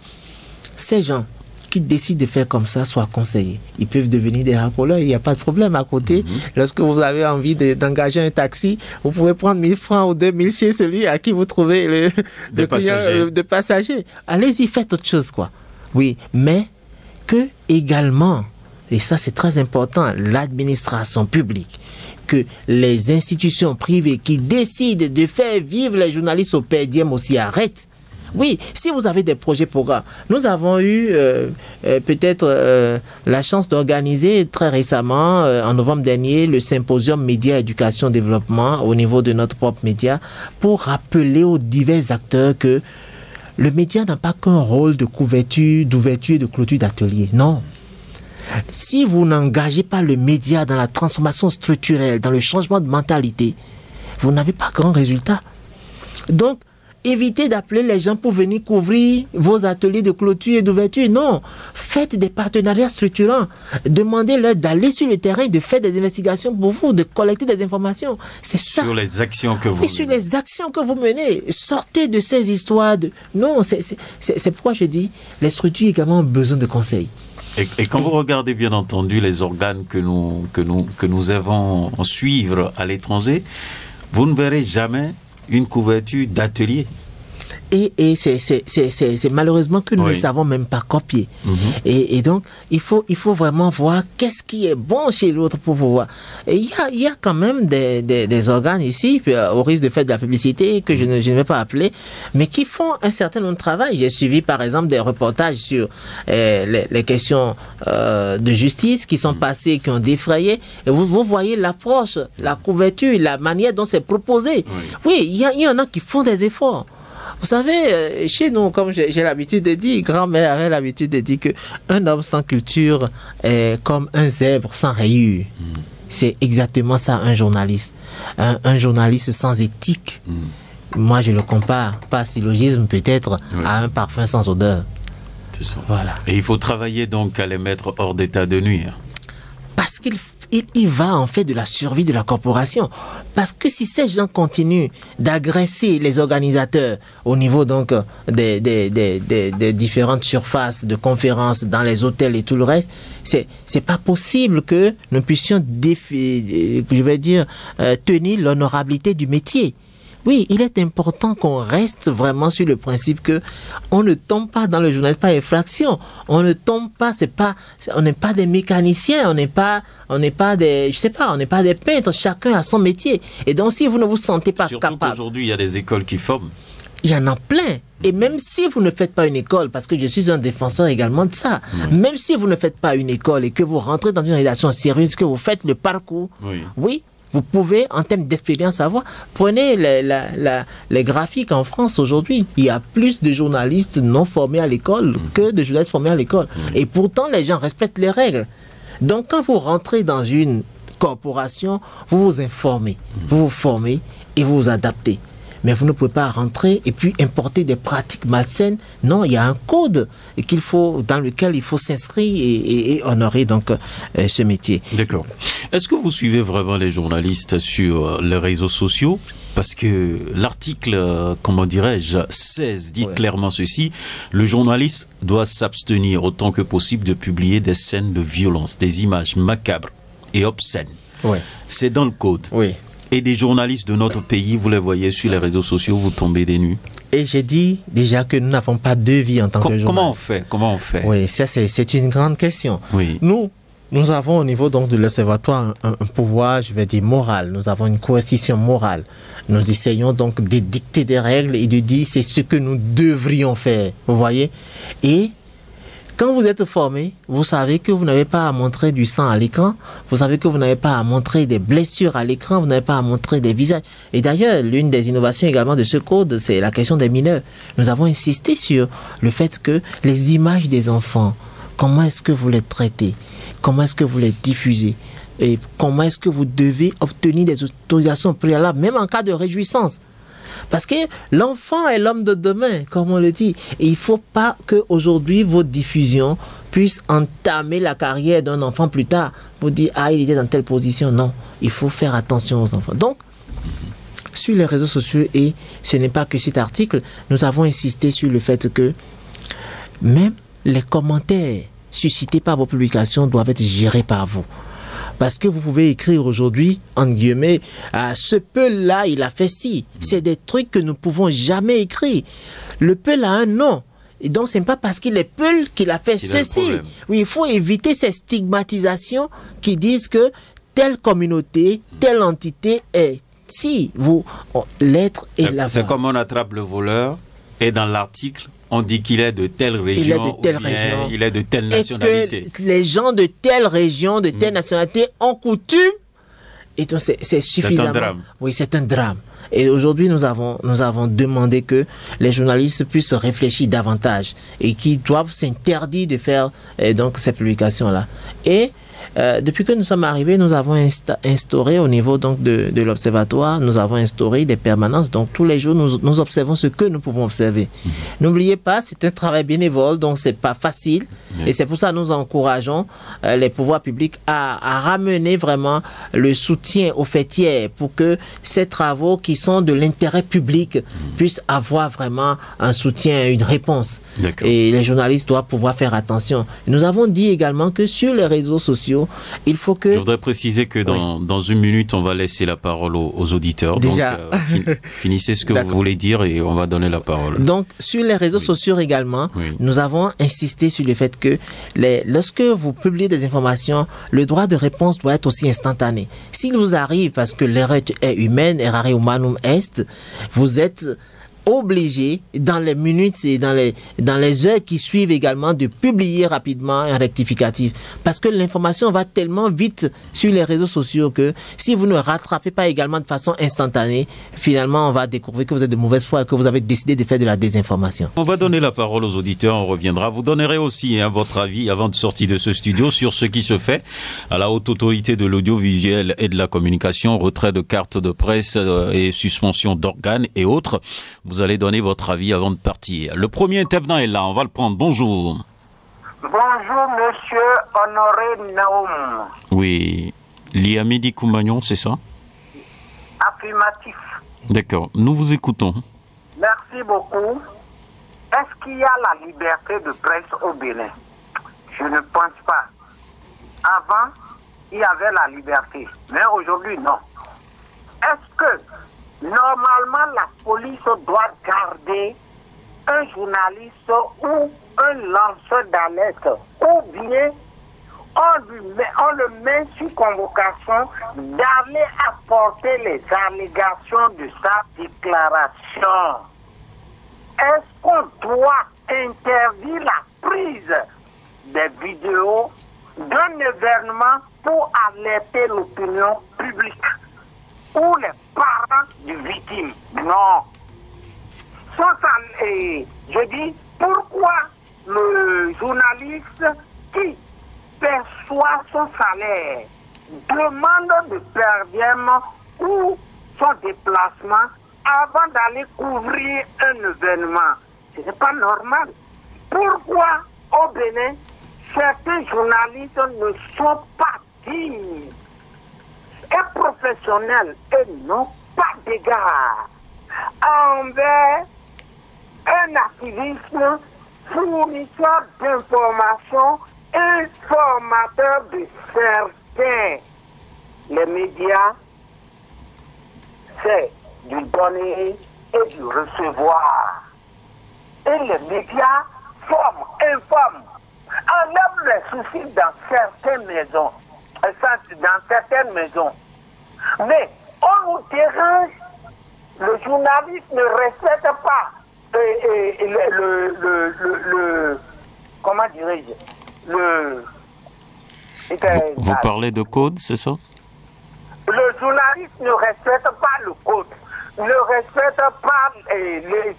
ces gens qui décident de faire comme ça soient conseillés. Ils peuvent devenir des racoleurs, il n'y a pas de problème à côté. Lorsque vous avez envie d'engager un taxi, vous pouvez prendre 1000 francs ou 2000 chez celui à qui vous trouvez le client de passager. Allez-y, faites autre chose, quoi. Oui, mais que également, et ça c'est très important, l'administration publique, que les institutions privées qui décident de faire vivre les journalistes au per diem aussi arrêtent. Oui, si vous avez des projets programmes, nous avons eu peut-être la chance d'organiser très récemment, en novembre dernier, le symposium Média, Éducation, Développement au niveau de notre propre média, pour rappeler aux divers acteurs que le média n'a pas qu'un rôle de couverture, d'ouverture et de clôture d'atelier. Non. Si vous n'engagez pas le média dans la transformation structurelle, dans le changement de mentalité, vous n'avez pas grand résultat. Donc, évitez d'appeler les gens pour venir couvrir vos ateliers de clôture et d'ouverture. Non, faites des partenariats structurants. Demandez-leur d'aller sur le terrain, de faire des investigations pour vous, de collecter des informations. C'est ça. Sur les actions que vous menez. Sur les actions que vous menez. Sortez de ces histoires de... Non, c'est pourquoi je dis, les structures également ont besoin de conseils. Et quand vous regardez bien entendu les organes que nous avons à suivre à l'étranger, vous ne verrez jamais une couverture d'atelier. Et c'est malheureusement que nous ne savons même pas copier. Et donc, il faut vraiment voir qu'est-ce qui est bon chez l'autre pour pouvoir. Et il y a quand même des organes ici, au risque de faire de la publicité, que je ne vais pas appeler, mais qui font un certain nombre de travail. J'ai suivi, par exemple, des reportages sur les questions de justice qui sont passées, qui ont défrayé. Et vous voyez l'approche, la couverture, la manière dont c'est proposé. Oui, il y en a qui font des efforts. Vous savez, chez nous, comme j'ai l'habitude de dire, grand-mère avait l'habitude de dire qu'un homme sans culture est comme un zèbre sans rayures. C'est exactement ça, un journaliste. Un journaliste sans éthique. Moi, je le compare, pas syllogisme peut-être, à un parfum sans odeur. C'est ça. Voilà. Et il faut travailler donc à les mettre hors d'état de nuire. Parce qu'il va en fait de la survie de la corporation. Parce que si ces gens continuent d'agresser les organisateurs au niveau donc des différentes surfaces de conférences dans les hôtels et tout le reste, c'est pas possible que nous puissions tenir l'honorabilité du métier. Oui, il est important qu'on reste vraiment sur le principe que on ne tombe pas dans le journalisme par effraction. On ne tombe pas, on n'est pas des mécaniciens, on n'est pas des, on n'est pas des peintres. Chacun a son métier. Et donc, si vous ne vous sentez pas capable. Surtout qu'aujourd'hui, il y a des écoles qui forment. Il y en a plein. Et même si vous ne faites pas une école, parce que je suis un défenseur également de ça, même si vous ne faites pas une école et que vous rentrez dans une rédaction sérieuse, que vous faites le parcours, oui, vous pouvez, en termes d'expérience, avoir. Prenez les graphiques en France aujourd'hui. Il y a plus de journalistes non formés à l'école que de journalistes formés à l'école. Et pourtant, les gens respectent les règles. Donc, quand vous rentrez dans une corporation, vous vous informez, vous vous formez et vous vous adaptez. Mais vous ne pouvez pas rentrer et puis importer des pratiques malsaines. Non, il y a un code dans lequel il faut s'inscrire et honorer donc ce métier. D'accord. Est-ce que vous suivez vraiment les journalistes sur les réseaux sociaux? Parce que l'article, 16 dit clairement ceci: le journaliste doit s'abstenir autant que possible de publier des scènes de violence, des images macabres et obscènes. Oui. C'est dans le code. Oui. Et des journalistes de notre pays, vous les voyez sur les réseaux sociaux, vous tombez des nues. Et j'ai dit déjà que nous n'avons pas deux vies en tant que journalistes. Comment on fait? Oui, ça c'est une grande question. Oui. Nous avons au niveau donc de l'observatoire un pouvoir, je vais dire, moral. Nous avons une coercition morale. Nous essayons donc de dicter des règles et de dire c'est ce que nous devrions faire. Vous voyez? Et quand vous êtes formé, vous savez que vous n'avez pas à montrer du sang à l'écran, vous savez que vous n'avez pas à montrer des blessures à l'écran, vous n'avez pas à montrer des visages. Et d'ailleurs, l'une des innovations également de ce code, c'est la question des mineurs. Nous avons insisté sur le fait que les images des enfants, comment est-ce que vous les traitez? Comment est-ce que vous les diffusez? Et comment est-ce que vous devez obtenir des autorisations préalables, même en cas de réjouissance? Parce que l'enfant est l'homme de demain, comme on le dit. Et il ne faut pas qu'aujourd'hui, vos diffusions puissent entamer la carrière d'un enfant plus tard. Pour dire, il était dans telle position. Non, il faut faire attention aux enfants. Donc, sur les réseaux sociaux, et ce n'est pas que cet article, nous avons insisté sur le fait que même les commentaires suscités par vos publications doivent être gérés par vous. Parce que vous pouvez écrire aujourd'hui, entre guillemets, ce Peul-là, il a fait ci. C'est des trucs que nous ne pouvons jamais écrire. Le Peul a un nom. Et donc, ce n'est pas parce qu'il est Peul qu'il a fait ceci. Oui, il faut éviter ces stigmatisations qui disent que telle communauté, telle entité est. Si vous, l'être est là. C'est comme on attrape le voleur et dans l'article, on dit qu'il est de telle région, il est de telle nationalité. Et que les gens de telle région, de telle nationalité ont coutume. Et donc c'est suffisamment. C'est un drame. Oui, c'est un drame. Et aujourd'hui, nous avons demandé que les journalistes puissent réfléchir davantage et qu'ils doivent s'interdire de faire donc ces publications-là. Et depuis que nous sommes arrivés, nous avons instauré au niveau donc de l'observatoire, nous avons instauré des permanences. Donc tous les jours, nous observons ce que nous pouvons observer. N'oubliez pas, c'est un travail bénévole, donc c'est pas facile. Et c'est pour ça que nous encourageons les pouvoirs publics à ramener vraiment le soutien aux fêtières pour que ces travaux qui sont de l'intérêt public puissent avoir vraiment un soutien, une réponse. Et les journalistes doivent pouvoir faire attention. Nous avons dit également que sur les réseaux sociaux, il faut que... Je voudrais préciser que dans une minute, on va laisser la parole aux auditeurs. Déjà. Donc, finissez ce que vous voulez dire et on va donner la parole. Donc, sur les réseaux sociaux également, nous avons insisté sur le fait que lorsque vous publiez des informations, le droit de réponse doit être aussi instantané. S'il vous arrive, parce que l'erreur est humaine, errare humanum est, vous êtes obligé dans les minutes et dans les heures qui suivent également de publier rapidement un rectificatif, parce que l'information va tellement vite sur les réseaux sociaux que si vous ne rattrapez pas également de façon instantanée, finalement on va découvrir que vous êtes de mauvaise foi et que vous avez décidé de faire de la désinformation. On va donner la parole aux auditeurs, on reviendra. Vous donnerez aussi votre avis avant de sortir de ce studio sur ce qui se fait à la haute autorité de l'audiovisuel et de la communication, retrait de cartes de presse et suspension d'organes et autres. Vous allez donner votre avis avant de partir. Le premier intervenant est là, on va le prendre. Bonjour. Bonjour, monsieur Honoré Naoum. Oui. Liamidi Koumagnon, c'est ça? Affirmatif. D'accord, nous vous écoutons. Merci beaucoup. Est-ce qu'il y a la liberté de presse au Bénin? Je ne pense pas. Avant, il y avait la liberté, mais aujourd'hui, non. Est-ce que normalement, la police doit garder un journaliste ou un lanceur d'alerte, ou bien on le met sous convocation d'aller apporter les allégations de sa déclaration. Est-ce qu'on doit interdire la prise des vidéos d'un événement pour alerter l'opinion publique ou les parents du victime? Non. Je dis, pourquoi le journaliste qui perçoit son salaire demande de perdième ou son déplacement avant d'aller couvrir un événement? Ce n'est pas normal. Pourquoi au Bénin, certains journalistes ne sont pas dignes et professionnels et n'ont pas d'égard envers un activisme fournisseur d'informations et formateur de certains? Les médias, c'est du donner et du recevoir. Et les médias forment, informent, enlèvent les soucis dans certaines maisons. Mais on nous dérange, le journaliste ne respecte pas comment dirais-je, Vous parlez de code, c'est ça? Le journaliste ne respecte pas le code, ne respecte pas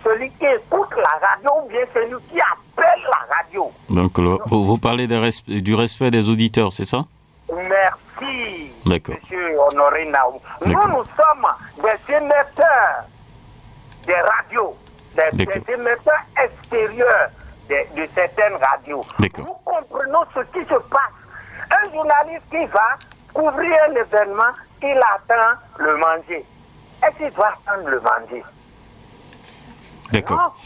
celui qui écoute la radio ou bien celui qui appelle la radio. Donc vous parlez du respect des auditeurs, c'est ça? Merci, monsieur Honoré Naoum. Nous sommes des émetteurs des radios, des émetteurs extérieurs de certaines radios. Nous comprenons ce qui se passe. Un journaliste qui va couvrir un événement, il attend le manger. Est-ce qu'il doit attendre le manger? D'accord.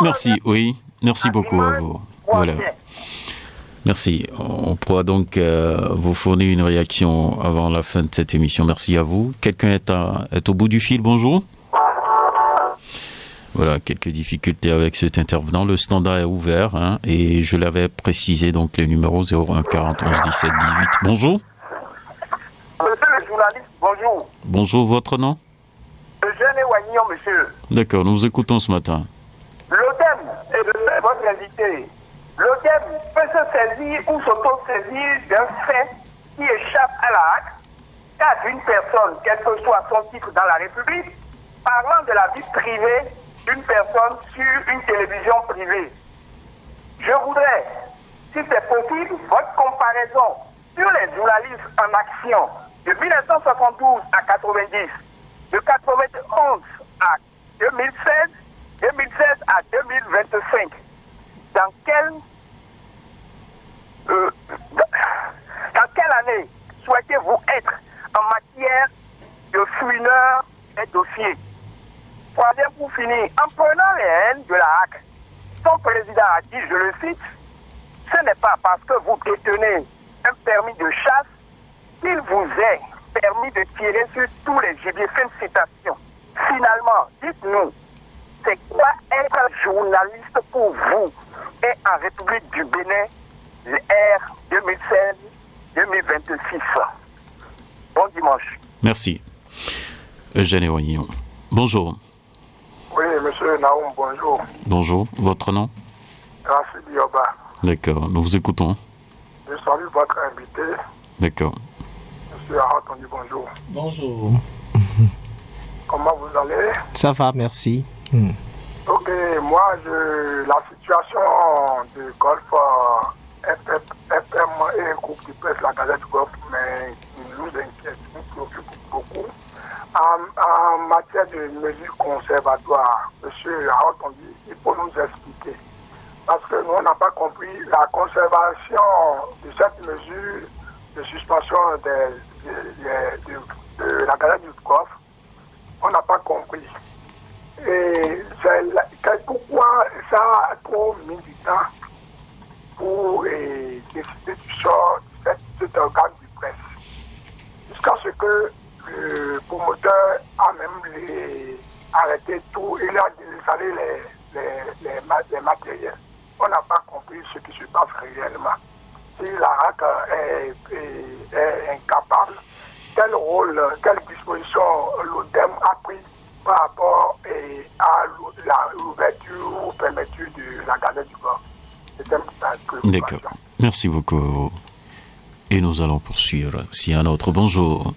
Merci, oui. Merci beaucoup à vous. Voilà. Merci. On pourra donc vous fournir une réaction avant la fin de cette émission. Merci à vous. Quelqu'un est au bout du fil. Bonjour. Voilà, quelques difficultés avec cet intervenant. Le standard est ouvert et je l'avais précisé, donc les numéros 01 40 11 17 18. Bonjour. Monsieur le journaliste, bonjour. Bonjour, votre nom? Eugène Wagnon, monsieur. D'accord, nous vous écoutons ce matin. L'ODEM et votre invité. L'ODEM peut se saisir ou s'auto-saisir d'un fait qui échappe à la hack, car une personne, quel que soit son titre dans la République, parlant de la vie privée d'une personne sur une télévision privée. Je voudrais, si c'est possible, votre comparaison sur les journalistes en action de 1972 à 90, de 91 à 2016, 2016 à 2025. Dans quelle année souhaitez-vous être en matière de fouineurs et dossiers? Troisième pour finir, en prenant les haines de la hack, son président a dit, je le cite, ce n'est pas parce que vous détenez un permis de chasse qu'il vous est permis de tirer sur tous les gibiers. Fin de citation. Finalement, dites-nous, c'est quoi être journaliste pour vous et en République du Bénin, l'ère 2016-2026. Bon dimanche. Merci. Eugène Wagnon. Bonjour. Oui, monsieur Naoum, bonjour. Bonjour. Votre nom? Rachid Yoba. D'accord, nous vous écoutons. Je salue votre invité. D'accord. Monsieur Arat, on dit bonjour. Bonjour. Comment vous allez? Ça va, merci. Ok, moi, la situation du Golfe FM et un groupe qui presse la Gazette du Golfe, mais nous inquiète, nous préoccupe beaucoup. En matière de mesures conservatoires, monsieur Arat, on dit, il faut nous expliquer. Parce que nous, on n'a pas compris la conservation de cette mesure de suspension de la Gazette du Golfe. On n'a pas compris. Et c'est pourquoi ça a trop mis du temps pour décider du sort de cet organe de presse. Jusqu'à ce que le promoteur a même arrêté tout, il a désalé les matériels. On n'a pas compris ce qui se passe réellement. Si la RAC est incapable, quel rôle, quelle disposition l'ODEM a pris par rapport à l'ouverture ou fermeture de la Gazette du Golfe? C'est un peu. D'accord. Merci beaucoup. Et nous allons poursuivre. S'il y a un autre, bonjour.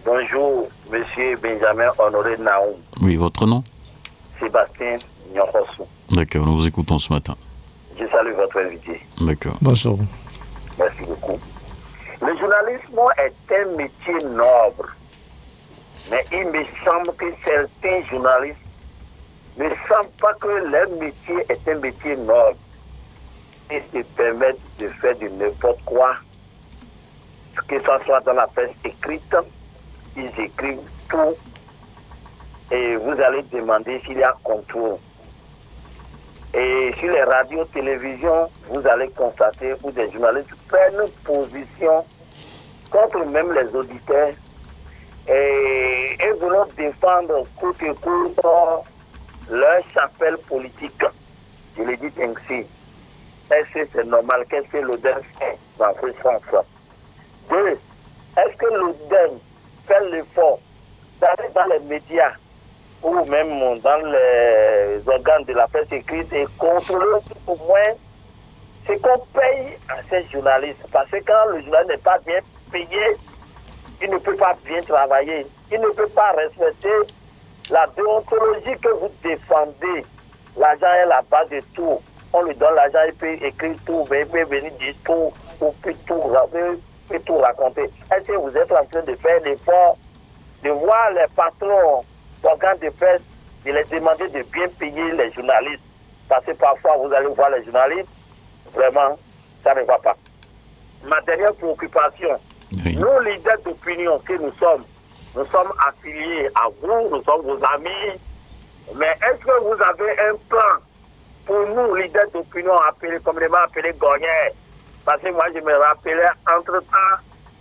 Bonjour, monsieur Benjamin Honoré Naoum. Oui, votre nom? Sébastien Nyokosou. D'accord, nous vous écoutons ce matin. Je salue votre invité. D'accord. Bonjour. Merci beaucoup. Le journalisme est un métier noble, mais il me semble que certains journalistes ne sentent pas que leur métier est un métier noble et se permettent de faire de n'importe quoi, que ce soit dans la presse écrite, ils écrivent tout et vous allez demander s'il y a contrôle. Et sur les radios, télévisions, vous allez constater où des journalistes prennent position contre même les auditeurs et voulons défendre coûte que coûte leur chapelle politique. Je le dis ainsi. Est-ce que c'est normal? Qu'est-ce que l'ODEM fait dans ce sens? Deux, est-ce que l'ODEM fait l'effort d'aller dans les médias ou même dans les organes de la presse écrite et contrôler au moins ce qu'on paye à ces journalistes? Parce que quand le journaliste n'est pas bien payé, il ne peut pas bien travailler. Il ne peut pas respecter la déontologie que vous défendez. L'argent est la base de tout. On lui donne l'argent, il peut écrire tout, il peut venir dire tout, ou peut tout raconter. Est-ce que vous êtes en train de faire l'effort de voir les patrons d'organes de presse, de les demander de bien payer les journalistes? Parce que parfois, vous allez voir les journalistes, vraiment, ça ne va pas. Ma dernière préoccupation, Oui. nous, leaders d'opinion que nous sommes affiliés à vous, nous sommes vos amis, mais est-ce que vous avez un plan pour nous, leaders d'opinion, communément appelés Gognier, parce que moi, je me rappelais, entre-temps,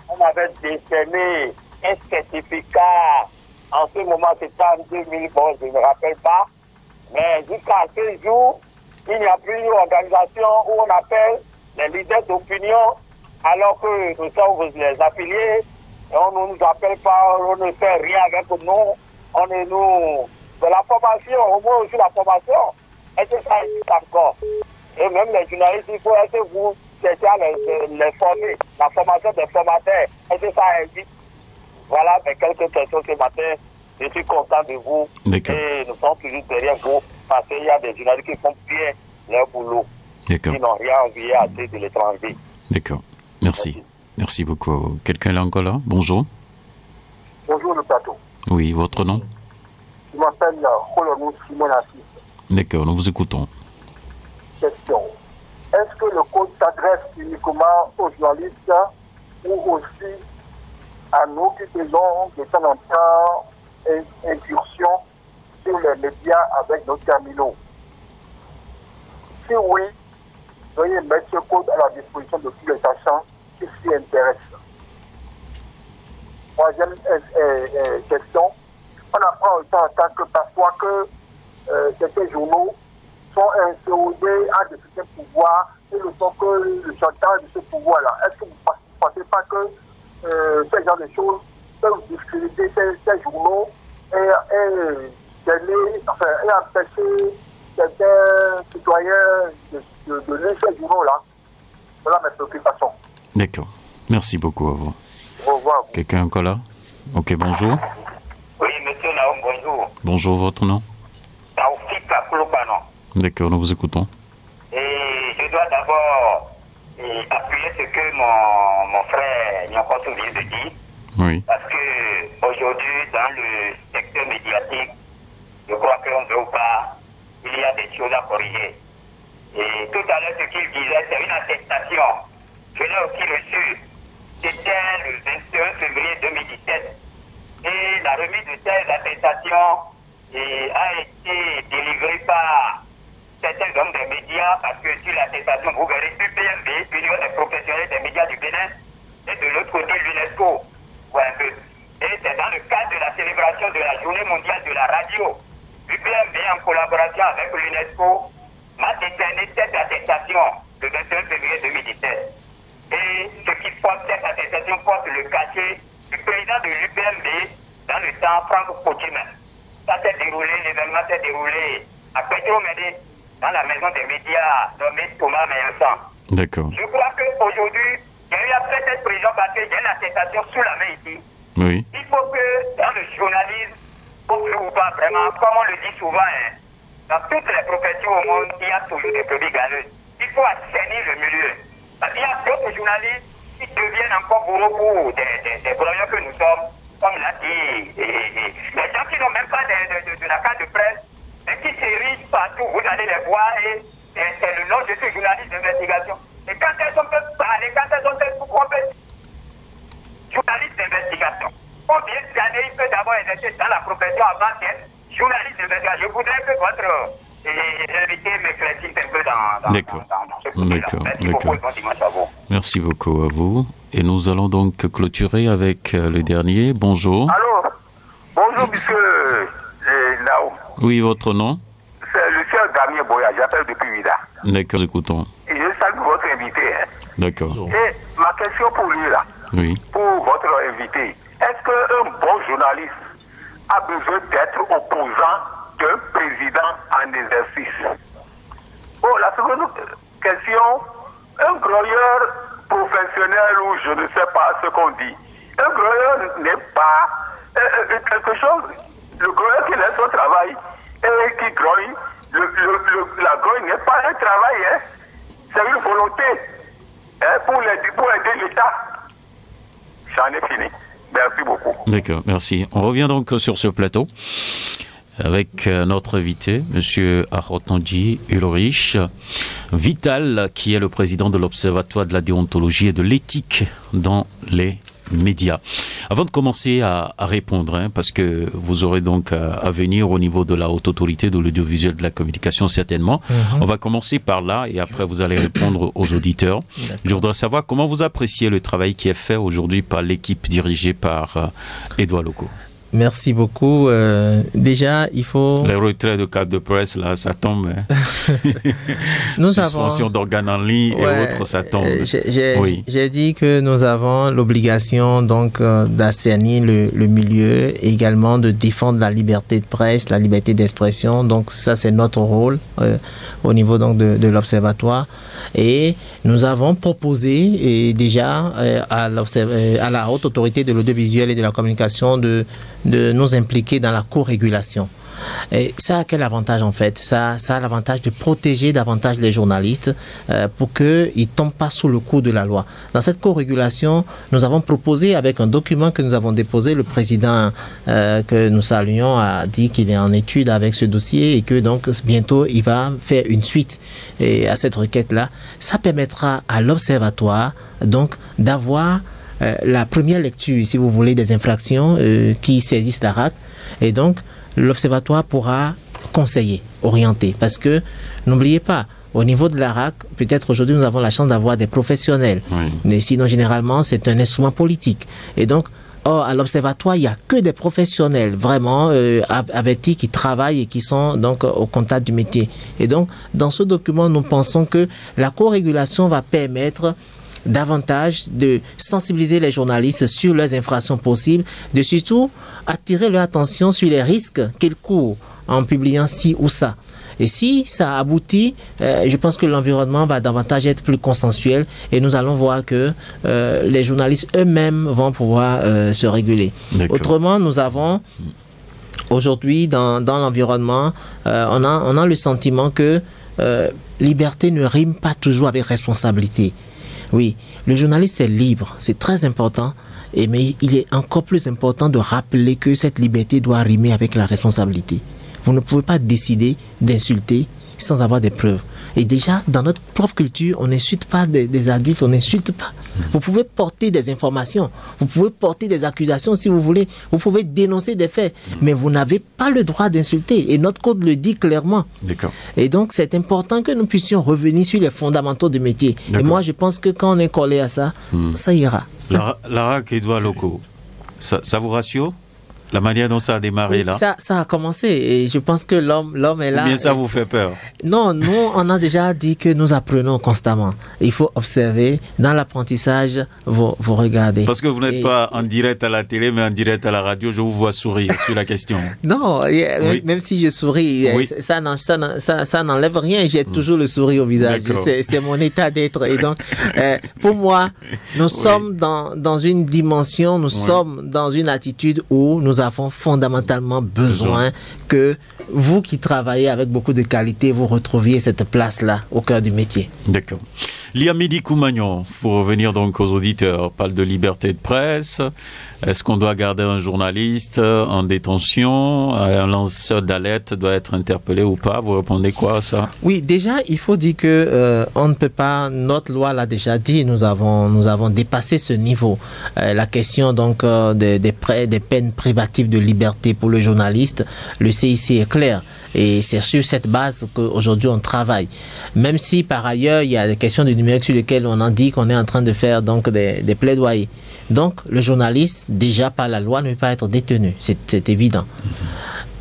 on avait décerné un certificat. En ce moment, c'était en 2000, bon, je ne me rappelle pas. Mais jusqu'à ce jour, il n'y a plus une organisation où on appelle les leaders d'opinion, alors que nous sommes les affiliés, et on ne nous appelle pas, on ne fait rien avec nous. On est nous de la formation, au moins aussi la formation. Est-ce que ça existe encore? Et même les journalistes, il faut être vous chercher à les former, la formation des formateurs. Est-ce que ça existe? Voilà mes quelques questions ce matin. Je suis content de vous. Et nous sommes toujours derrière vous parce qu'il y a des journalistes qui font bien leur boulot. D'accord. Ils n'ont rien envié à ceux de l'étranger. D'accord. Merci. Merci beaucoup. Quelqu'un là encore là? Bonjour. Bonjour le plateau. Oui, votre nom? Je m'appelle Rolonou Simon Assis. D'accord, nous vous écoutons. Question. Est-ce que le code s'adresse uniquement aux journalistes ou aussi à nous qui faisons de temps en temps incursion sur les médias avec nos terminaux? Si oui, veuillez mettre ce code à la disposition de tous les sachants qui s'y intéressent. Troisième question. On apprend au temps en temps que parfois que certains journaux sont inféodés à de certains pouvoirs et ne sont que le chantage de ce pouvoir-là. Est-ce que vous ne pensez pas que ce genre de choses peuvent discréditer ces journaux et empêcher certains citoyens de lire ces journaux-là? Voilà mes préoccupations. D'accord. Merci beaucoup à vous. Au revoir. Quelqu'un encore là? Ok, bonjour. Oui, monsieur Naoum, bonjour. Bonjour, votre nom? Taoufik Akoulopano. D'accord, nous vous écoutons. Et je dois d'abord appuyer ce que mon frère Nyankoso vient de dire. Oui. Parce que aujourd'hui, dans le secteur médiatique, je crois qu'on ne veut pas, il y a des choses à corriger. Et tout à l'heure, ce qu'il disait, c'est une attestation. Je l'ai aussi reçue. C'était le 21 février 2017. Et la remise de ces attestations a été délivrée par certains hommes des médias, parce que sur l'attestation, vous verrez UPMB, Union des professionnels des médias du Bénin, et de l'autre côté, l'UNESCO. Et c'est dans le cadre de la célébration de la Journée mondiale de la radio. UPMB, en collaboration avec l'UNESCO, m'a décerné cette attestation le 21 février 2017. Et ce qui porte cette attestation porte le cachet du président de l'UPMB dans le temps, Franck Potiman. Ça s'est déroulé, l'événement s'est déroulé à Petro-Médé, dans la maison des médias nommée Thomas Meillansan. D'accord. Je crois qu'aujourd'hui, il y a eu après cette précision parce qu'il y a une attestation sous la main ici. Oui. Il faut que dans le journalisme, ou pas vraiment, comme on le dit souvent, dans toutes les professions au monde, il y a toujours des brebis galeuses. Il faut assainir le milieu. Parce qu'il y a d'autres journalistes qui deviennent encore bourreaux pour des broyeurs que nous sommes, comme l'a dit. Les gens qui n'ont même pas de la carte de presse, mais qui s'érigent partout, vous allez les voir, et c'est le nom de ce journaliste d'investigation. Et quand elles ont fait parler, quand elles ont fait compétence, journaliste d'investigation. Combien d'années il peut d'abord exercer dans la profession avant d'être journaliste d'investigation? Je voudrais que votre invité m'éclaircisse un peu dans ce côté-là. Merci beaucoup et bon dimanche à vous. Merci beaucoup à vous. Et nous allons donc clôturer avec le dernier. Bonjour. Allô. Bonjour, monsieur Naoum. Oui, votre nom? C'est le cher Damien Boya, j'appelle depuis Vida. D'accord, écoutons. Et je salue votre invité. D'accord. Et ma question pour lui, là, pour votre invité, est-ce qu'un bon journaliste a besoin d'être opposant d'un président en exercice? Bon, la seconde question, un grogneur professionnel ou je ne sais pas ce qu'on dit, un grogneur n'est pas quelque chose, le grogneur qui laisse son travail et qui grogne, la grogne n'est pas un travail, hein, c'est une volonté pour aider l'État. J'en ai fini. Merci beaucoup. D'accord, merci. On revient donc sur ce plateau avec notre invité, M. Arotandji Ulrich Vital, qui est le président de l'Observatoire de la déontologie et de l'éthique dans les médias. Avant de commencer à répondre, parce que vous aurez donc à venir au niveau de la Haute Autorité de l'audiovisuel de la communication certainement, on va commencer par là et après vous allez répondre aux auditeurs. Je voudrais savoir comment vous appréciez le travail qui est fait aujourd'hui par l'équipe dirigée par Edouard Loko. Merci beaucoup. Déjà, il faut... Les retraits de cadres de presse, là, ça tombe. Suspension d'organes en ligne et autres, ça tombe. J'ai dit que nous avons l'obligation donc d'assainir le milieu, et également de défendre la liberté de presse, la liberté d'expression. Donc ça, c'est notre rôle au niveau donc de l'Observatoire. Et nous avons proposé déjà à la Haute Autorité de l'audiovisuel et de la communication de nous impliquer dans la co-régulation. Et ça a quel avantage en fait? Ça a l'avantage de protéger davantage les journalistes pour qu'ils ne tombent pas sous le coup de la loi. Dans cette co-régulation, nous avons proposé avec un document que nous avons déposé, le président que nous saluons a dit qu'il est en étude avec ce dossier et que donc bientôt il va faire une suite à cette requête-là. Ça permettra à l'Observatoire donc d'avoir la première lecture, si vous voulez, des infractions qui saisissent la RAC. Et donc, l'Observatoire pourra conseiller, orienter. Parce que, n'oubliez pas, au niveau de la RAC, peut-être aujourd'hui, nous avons la chance d'avoir des professionnels. Mais sinon, généralement, c'est un instrument politique. Et donc, à l'Observatoire, il n'y a que des professionnels vraiment avertis qui travaillent et qui sont donc au contact du métier. Et donc, dans ce document, nous pensons que la co-régulation va permettre davantage de sensibiliser les journalistes sur leurs infractions possibles, de surtout attirer leur attention sur les risques qu'ils courent en publiant ci ou ça. Et si ça aboutit, je pense que l'environnement va davantage être plus consensuel et nous allons voir que les journalistes eux-mêmes vont pouvoir se réguler. Autrement, nous avons aujourd'hui dans l'environnement, on a le sentiment que liberté ne rime pas toujours avec responsabilité. Oui, le journaliste est libre, c'est très important, mais il est encore plus important de rappeler que cette liberté doit rimer avec la responsabilité. Vous ne pouvez pas décider d'insulter sans avoir des preuves. Et déjà, dans notre propre culture, on n'insulte pas des adultes, on n'insulte pas. Vous pouvez porter des informations, vous pouvez porter des accusations si vous voulez, vous pouvez dénoncer des faits, mais vous n'avez pas le droit d'insulter. Et notre code le dit clairement. Et donc, c'est important que nous puissions revenir sur les fondamentaux du métier. Et moi, je pense que quand on est collé à ça, ça ira. La RAC Edouard Loko, ça vous rassure? La manière dont ça a démarré là? Ça a commencé et je pense que l'homme est là. Ou bien ça vous fait peur? Non, nous, on a déjà dit que nous apprenons constamment. Il faut observer. Dans l'apprentissage, vous regardez. Parce que vous n'êtes pas en direct à la télé, mais en direct à la radio. Je vous vois sourire sur la question. Non, même si je souris, ça n'enlève rien. J'ai toujours le sourire au visage. C'est mon état d'être. Et donc, pour moi, nous sommes dans une dimension, nous sommes dans une attitude où nous avons fondamentalement besoin que vous qui travaillez avec beaucoup de qualité, vous retrouviez cette place-là au cœur du métier. D'accord. Liamidi Koumagnon, pour revenir donc aux auditeurs, parle de liberté de presse. Est-ce qu'on doit garder un journaliste en détention? Un lanceur d'alerte doit être interpellé ou pas? Vous répondez quoi à ça? Oui, déjà, il faut dire que on ne peut pas, notre loi l'a déjà dit, nous avons dépassé ce niveau. La question donc des peines privatives de liberté pour le journaliste, le CIC est clair. Et c'est sur cette base qu'aujourd'hui on travaille. Même si par ailleurs il y a des questions du numérique sur lesquelles on en dit qu'on est en train de faire donc des plaidoyers. Donc le journaliste, déjà par la loi, ne peut pas être détenu. C'est évident.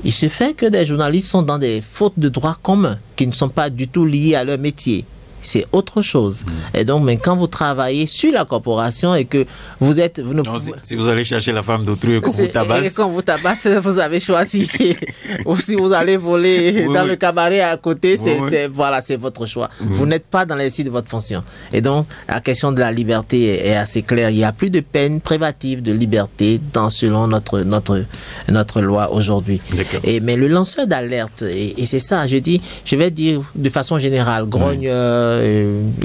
Il se fait que des journalistes sont dans des fautes de droit commun qui ne sont pas du tout liées à leur métier. C'est autre chose. Et donc, mais quand vous travaillez sur la corporation et que vous êtes... si vous allez chercher la femme d'autrui et qu'on vous tabasse... Et quand vous tabasse, vous avez choisi. Ou si vous allez voler dans le cabaret à côté, voilà, c'est votre choix. Vous n'êtes pas dans l'exercice de votre fonction. Et donc, la question de la liberté est assez claire. Il n'y a plus de peine privative de liberté selon notre loi aujourd'hui. Mais le lanceur d'alerte, et c'est ça, je vais dire de façon générale, grogneur,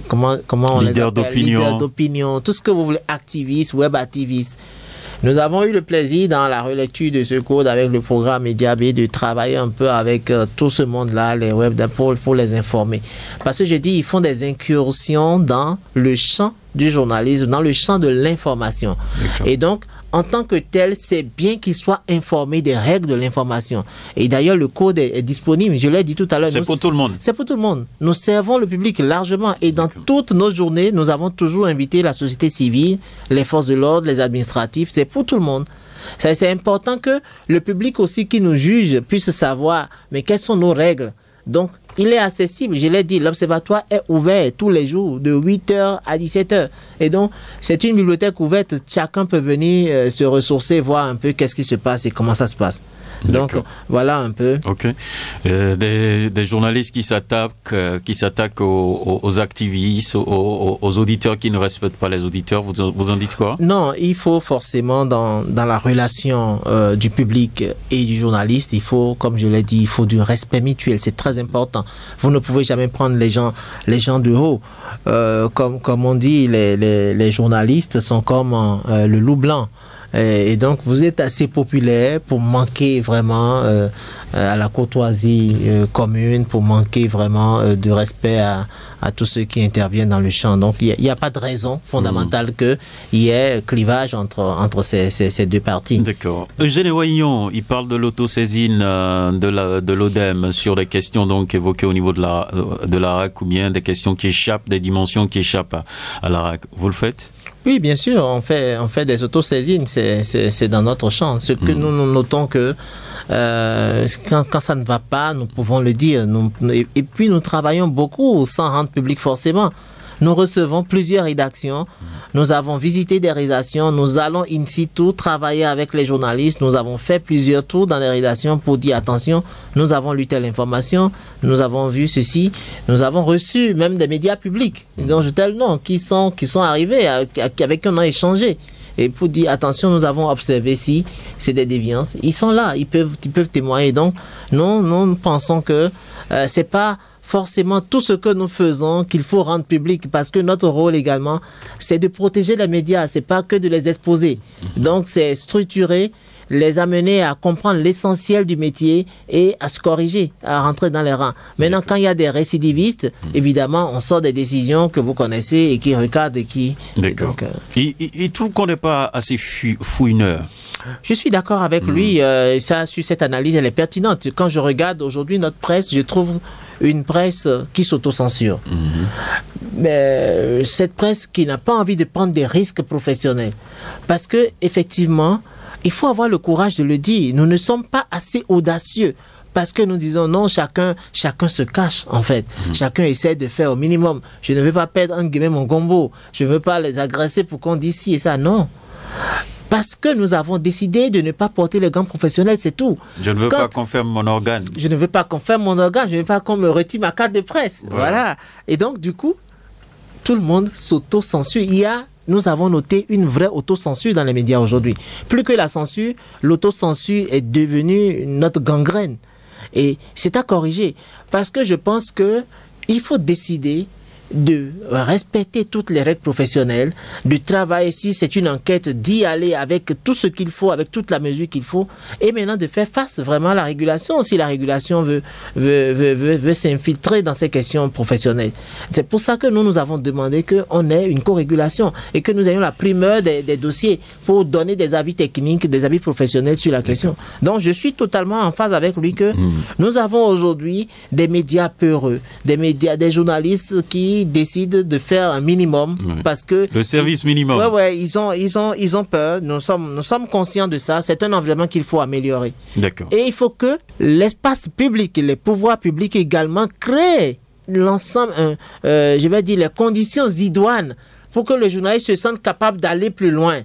comment on leader d'opinion, tout ce que vous voulez, activiste, web activiste. Nous avons eu le plaisir dans la relecture de ce code avec le programme Média B de travailler un peu avec tout ce monde-là, les web pour les informer. Parce que je dis, ils font des incursions dans le champ du journalisme, dans le champ de l'information. Et donc, en tant que tel, c'est bien qu'il soit informé des règles de l'information. Et d'ailleurs, le code est disponible. Je l'ai dit tout à l'heure. C'est pour tout le monde. C'est pour tout le monde. Nous servons le public largement. Et dans toutes nos journées, nous avons toujours invité la société civile, les forces de l'ordre, les administratifs. C'est pour tout le monde. C'est important que le public aussi qui nous juge puisse savoir, mais quelles sont nos règles. Donc, il est accessible. Je l'ai dit, l'observatoire est ouvert tous les jours de 8h à 17h. Et donc, c'est une bibliothèque ouverte. Chacun peut venir se ressourcer, voir un peu qu'est-ce qui se passe et comment ça se passe. Donc, voilà un peu. Ok. Des journalistes qui s'attaquent aux activistes, aux auditeurs qui ne respectent pas les auditeurs, vous en dites quoi? Non, il faut forcément, dans la relation du public et du journaliste, il faut, comme je l'ai dit, il faut du respect mutuel. C'est très important. Vous ne pouvez jamais prendre les gens de haut. Comme on dit, les journalistes sont comme le loup blanc. Et donc, vous êtes assez populaire pour manquer vraiment à la courtoisie commune, pour manquer vraiment de respect à tous ceux qui interviennent dans le champ. Donc, il n'y a pas de raison fondamentale qu'il y ait clivage entre ces deux parties. D'accord. Eugène Waillon, il parle de l'autosaisine de l'ODEM sur des questions donc évoquées au niveau de la RAC, ou bien des questions qui échappent, des dimensions qui échappent à la RAC. Vous le faites? Oui, bien sûr, on fait des autosaisines, c'est dans notre champ. Ce que nous notons que quand ça ne va pas, nous pouvons le dire. Et puis nous travaillons beaucoup sans rendre public forcément. Nous recevons plusieurs rédactions, nous avons visité des rédactions, nous allons in situ travailler avec les journalistes, nous avons fait plusieurs tours dans les rédactions pour dire attention, nous avons lu telle information, nous avons vu ceci, nous avons reçu même des médias publics, dont tel nom, qui sont arrivés, avec qui on a échangé. Et pour dire attention, nous avons observé si c'est des déviances, ils sont là, ils peuvent témoigner. Donc nous pensons que c'est pas forcément tout ce que nous faisons qu'il faut rendre public, parce que notre rôle également, c'est de protéger les médias, c'est pas que de les exposer. Donc c'est structurer, les amener à comprendre l'essentiel du métier et à se corriger, à rentrer dans les rangs. Maintenant, quand il y a des récidivistes, évidemment, on sort des décisions que vous connaissez et qui recadrent et qui... D'accord. Il trouve qu'on n'est pas assez fouineur. Je suis d'accord avec lui. Sur cette analyse, elle est pertinente. Quand je regarde aujourd'hui notre presse, je trouve une presse qui s'autocensure. Mais cette presse qui n'a pas envie de prendre des risques professionnels. Parce que, effectivement, il faut avoir le courage de le dire. Nous ne sommes pas assez audacieux. Parce que nous disons non, chacun se cache en fait. Chacun essaie de faire au minimum. Je ne veux pas perdre entre guillemets mon gombo. Je ne veux pas les agresser pour qu'on dise ci et ça. Non. Parce que nous avons décidé de ne pas porter les gants professionnels, c'est tout. Je ne veux pas qu'on ferme mon organe. Je ne veux pas qu'on ferme mon organe, je ne veux pas qu'on me retire ma carte de presse. Voilà. Et donc, du coup, tout le monde s'auto-censure. Nous avons noté une vraie autocensure dans les médias aujourd'hui. Plus que la censure, l'autocensure est devenue notre gangrène. Et c'est à corriger. Parce que je pense qu'il faut décider de respecter toutes les règles professionnelles, de travailler, si c'est une enquête, d'y aller avec tout ce qu'il faut, avec toute la mesure qu'il faut, et maintenant de faire face vraiment à la régulation, si la régulation veut s'infiltrer dans ces questions professionnelles. C'est pour ça que nous avons demandé qu'on ait une co-régulation et que nous ayons la primeur des dossiers pour donner des avis techniques, des avis professionnels sur la question. Donc je suis totalement en phase avec lui que nous avons aujourd'hui des médias peureux, des journalistes qui décident de faire un minimum parce que le service minimum. Ils ont peur. Nous sommes conscients de ça. C'est un environnement qu'il faut améliorer. D'accord. Et il faut que l'espace public et les pouvoirs publics également créent l'ensemble, je vais dire les conditions idoines pour que le journaliste se sente capable d'aller plus loin.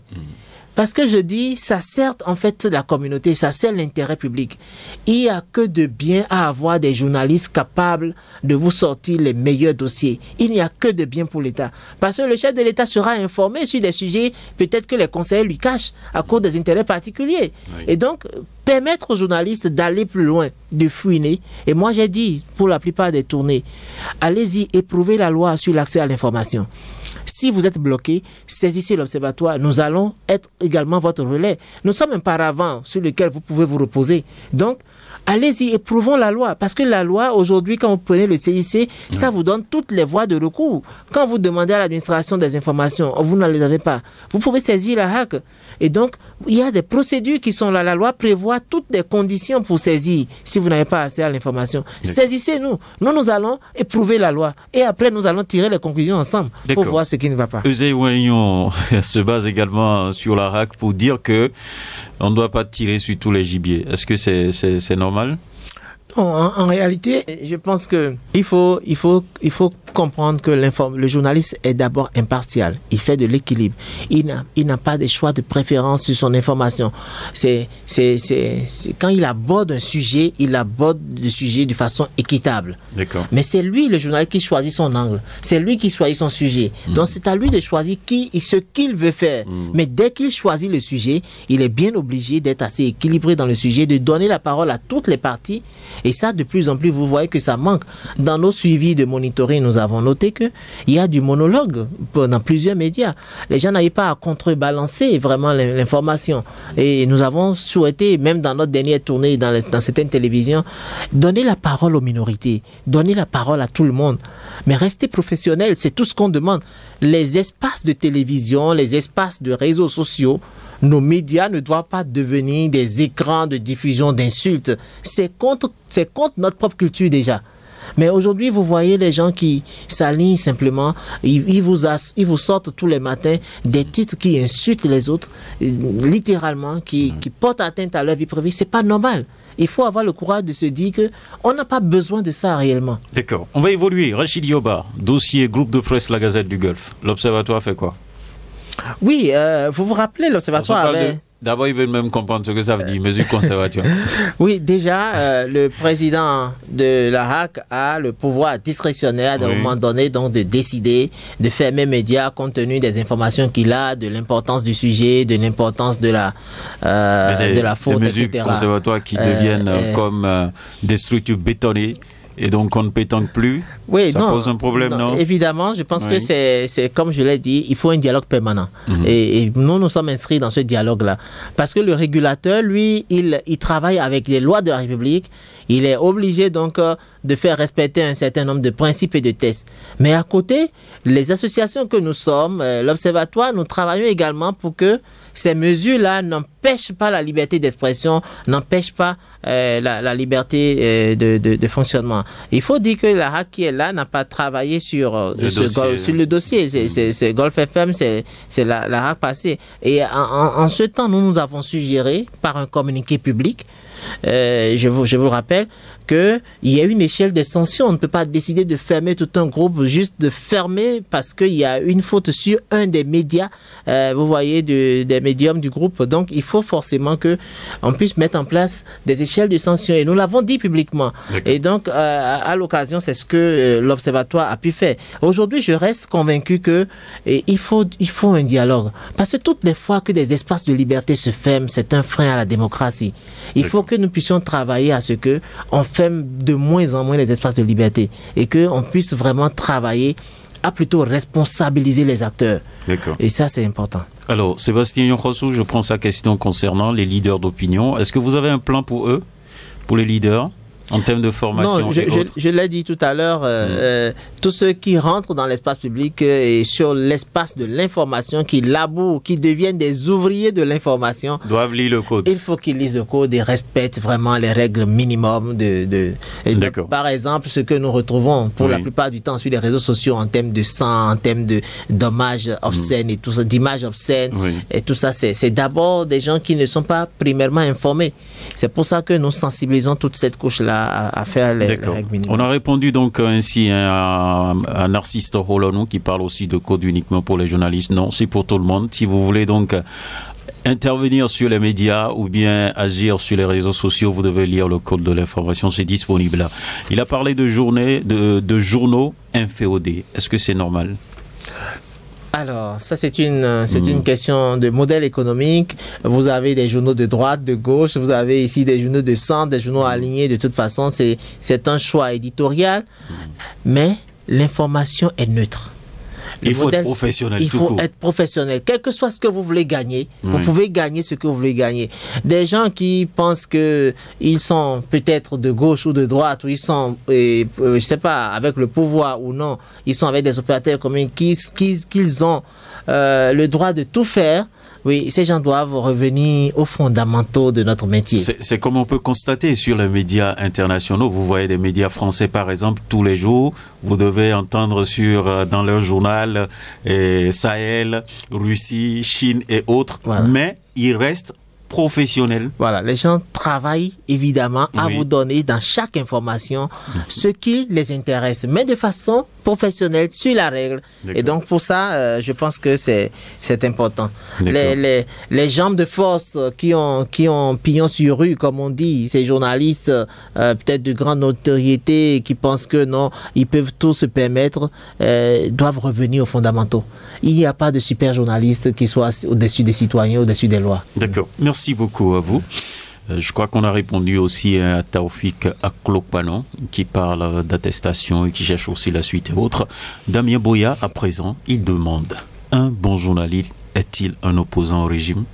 Parce que je dis, ça sert en fait la communauté, ça sert l'intérêt public. Il n'y a que de bien à avoir des journalistes capables de vous sortir les meilleurs dossiers. Il n'y a que de bien pour l'État. Parce que le chef de l'État sera informé sur des sujets peut-être que les conseillers lui cachent à cause des intérêts particuliers. Et donc, permettre aux journalistes d'aller plus loin, de fouiner. Et moi, j'ai dit, pour la plupart des tournées, allez-y, éprouvez la loi sur l'accès à l'information. Si vous êtes bloqué, saisissez l'observatoire. Nous allons être également votre relais. Nous sommes un paravent sur lequel vous pouvez vous reposer. Donc, allez-y, éprouvons la loi. Parce que la loi, aujourd'hui, quand vous prenez le CIC, ça vous donne toutes les voies de recours. Quand vous demandez à l'administration des informations, vous ne les avez pas. Vous pouvez saisir la HAC. Et donc, il y a des procédures qui sont là. La loi prévoit toutes les conditions pour saisir si vous n'avez pas accès à l'information. Saisissez-nous. Nous allons éprouver la loi. Et après, nous allons tirer les conclusions ensemble pour voir ce qui ne va pas. Eusei Ouagnon se base également sur la HAC pour dire que on ne doit pas tirer sur tous les gibiers. Est-ce que c'est normal? Non, en réalité, je pense que il faut comprendre que le journaliste est d'abord impartial. Il fait de l'équilibre. Il n'a pas de choix de préférence sur son information. C'est quand il aborde un sujet, il aborde le sujet de façon équitable. D'accord. Mais c'est lui, le journaliste, qui choisit son angle. C'est lui qui choisit son sujet. Donc c'est à lui de choisir ce qu'il veut faire. Mais dès qu'il choisit le sujet, il est bien obligé d'être assez équilibré dans le sujet, de donner la parole à toutes les parties. Et ça, de plus en plus, vous voyez que ça manque. Dans nos suivis de monitoring, nous avons noté qu'il y a du monologue dans plusieurs médias. Les gens n'arrivent pas à contrebalancer vraiment l'information. Et nous avons souhaité, même dans notre dernière tournée, dans certaines télévisions, donner la parole aux minorités, donner la parole à tout le monde. Mais rester professionnel, c'est tout ce qu'on demande. Les espaces de télévision, les espaces de réseaux sociaux, nos médias ne doivent pas devenir des écrans de diffusion d'insultes. C'est contre notre propre culture déjà. Mais aujourd'hui, vous voyez les gens qui s'alignent simplement, ils vous sortent tous les matins des titres qui insultent les autres, littéralement, qui portent atteinte à leur vie privée. C'est pas normal. Il faut avoir le courage de se dire qu'on n'a pas besoin de ça réellement. D'accord. On va évoluer. Rachid Yoba, dossier groupe de presse La Gazette du Golfe. L'Observatoire fait quoi? Oui, vous vous rappelez, l'Observatoire avait... D'abord, ils veulent même comprendre ce que ça veut dire, mesure conservatoire. Oui, déjà, le président de la HAC a le pouvoir discrétionnaire, à un moment donné, donc, de décider de fermer médias compte tenu des informations qu'il a, de l'importance du sujet, de l'importance de la faute, des mesures etc. conservatoires qui deviennent comme des structures bétonnées. Et donc, on ne pétanque plus. Oui, ça pose un problème, non? Évidemment, je pense que c'est comme je l'ai dit, il faut un dialogue permanent. Et nous sommes inscrits dans ce dialogue-là. Parce que le régulateur, lui, il travaille avec les lois de la République. Il est obligé donc de faire respecter un certain nombre de principes et de tests. Mais à côté, les associations que nous sommes, l'Observatoire, nous travaillons également pour que ces mesures-là n'empêchent pas la liberté d'expression, n'empêchent pas la liberté de fonctionnement. Il faut dire que la HAC qui est là n'a pas travaillé sur le dossier. C'est Golf FM, c'est la HAC passée. Et en ce temps, nous avons suggéré par un communiqué public, je vous rappelle, qu'il y a une échelle de sanctions. On ne peut pas décider de fermer tout un groupe, juste de fermer parce qu'il y a une faute sur un des médias, vous voyez, des médiums du groupe. Donc, il faut forcément qu'on puisse mettre en place des échelles de sanctions. Et nous l'avons dit publiquement. Et donc, à l'occasion, c'est ce que l'Observatoire a pu faire. Aujourd'hui, je reste convaincu qu'il faut un dialogue. Parce que toutes les fois que des espaces de liberté se ferment, c'est un frein à la démocratie. Il faut que nous puissions travailler à ce qu'on ferme de moins en moins les espaces de liberté et qu'on puisse vraiment travailler à plutôt responsabiliser les acteurs. Et ça, c'est important. Alors, Sébastien Yonkosu, je prends sa question concernant les leaders d'opinion. Est-ce que vous avez un plan pour eux, pour les leaders, en termes de formation? Non, je l'ai dit tout à l'heure, tous ceux qui rentrent dans l'espace public et sur l'espace de l'information, qui labourent, qui deviennent des ouvriers de l'information, doivent lire le code. Il faut qu'ils lisent le code et respectent vraiment les règles minimum par exemple, ce que nous retrouvons pour la plupart du temps sur les réseaux sociaux en termes de sang, en termes de dommages obscènes et tout ça, d'images obscènes et tout ça, c'est d'abord des gens qui ne sont pas primairement informés. C'est pour ça que nous sensibilisons toute cette couche-là à faire les règles minimales. On a répondu donc ainsi à Narcisse Holonou qui parle aussi de code uniquement pour les journalistes. Non, c'est pour tout le monde. Si vous voulez donc intervenir sur les médias ou bien agir sur les réseaux sociaux, vous devez lire le code de l'information, c'est disponible là. Il a parlé de journaux inféodés. Est-ce que c'est normal? Alors, ça c'est une question de modèle économique. Vous avez des journaux de droite, de gauche, vous avez ici des journaux de centre, des journaux alignés. De toute façon, c'est un choix éditorial. Mais l'information est neutre. Il faut être professionnel. Il faut être professionnel. Quel que soit ce que vous voulez gagner, vous pouvez gagner ce que vous voulez gagner. Des gens qui pensent que ils sont peut-être de gauche ou de droite, ou ils sont, je sais pas, avec le pouvoir ou non, ils sont avec des opérateurs communs, qu'ils ont le droit de tout faire. Oui, ces gens doivent revenir aux fondamentaux de notre métier. C'est comme on peut constater sur les médias internationaux. Vous voyez des médias français, par exemple, tous les jours. Vous devez entendre dans leur journal Sahel, Russie, Chine et autres. Voilà. Mais ils restent professionnels. Voilà, les gens travaillent évidemment à vous donner dans chaque information ce qui les intéresse, mais de façon professionnelle, sur la règle. Et donc pour ça, je pense que c'est important. Les jambes de force qui ont pignon sur rue, comme on dit, ces journalistes peut-être de grande notoriété qui pensent que non, ils peuvent tout se permettre, doivent revenir aux fondamentaux. Il n'y a pas de super journaliste qui soit au-dessus des citoyens, au-dessus des lois. D'accord. Merci beaucoup à vous. Je crois qu'on a répondu aussi à Taoufik Aklokpanon qui parle d'attestation et qui cherche aussi la suite et autres. Damien Boya, à présent, il demande: un bon journaliste est-il un opposant au régime?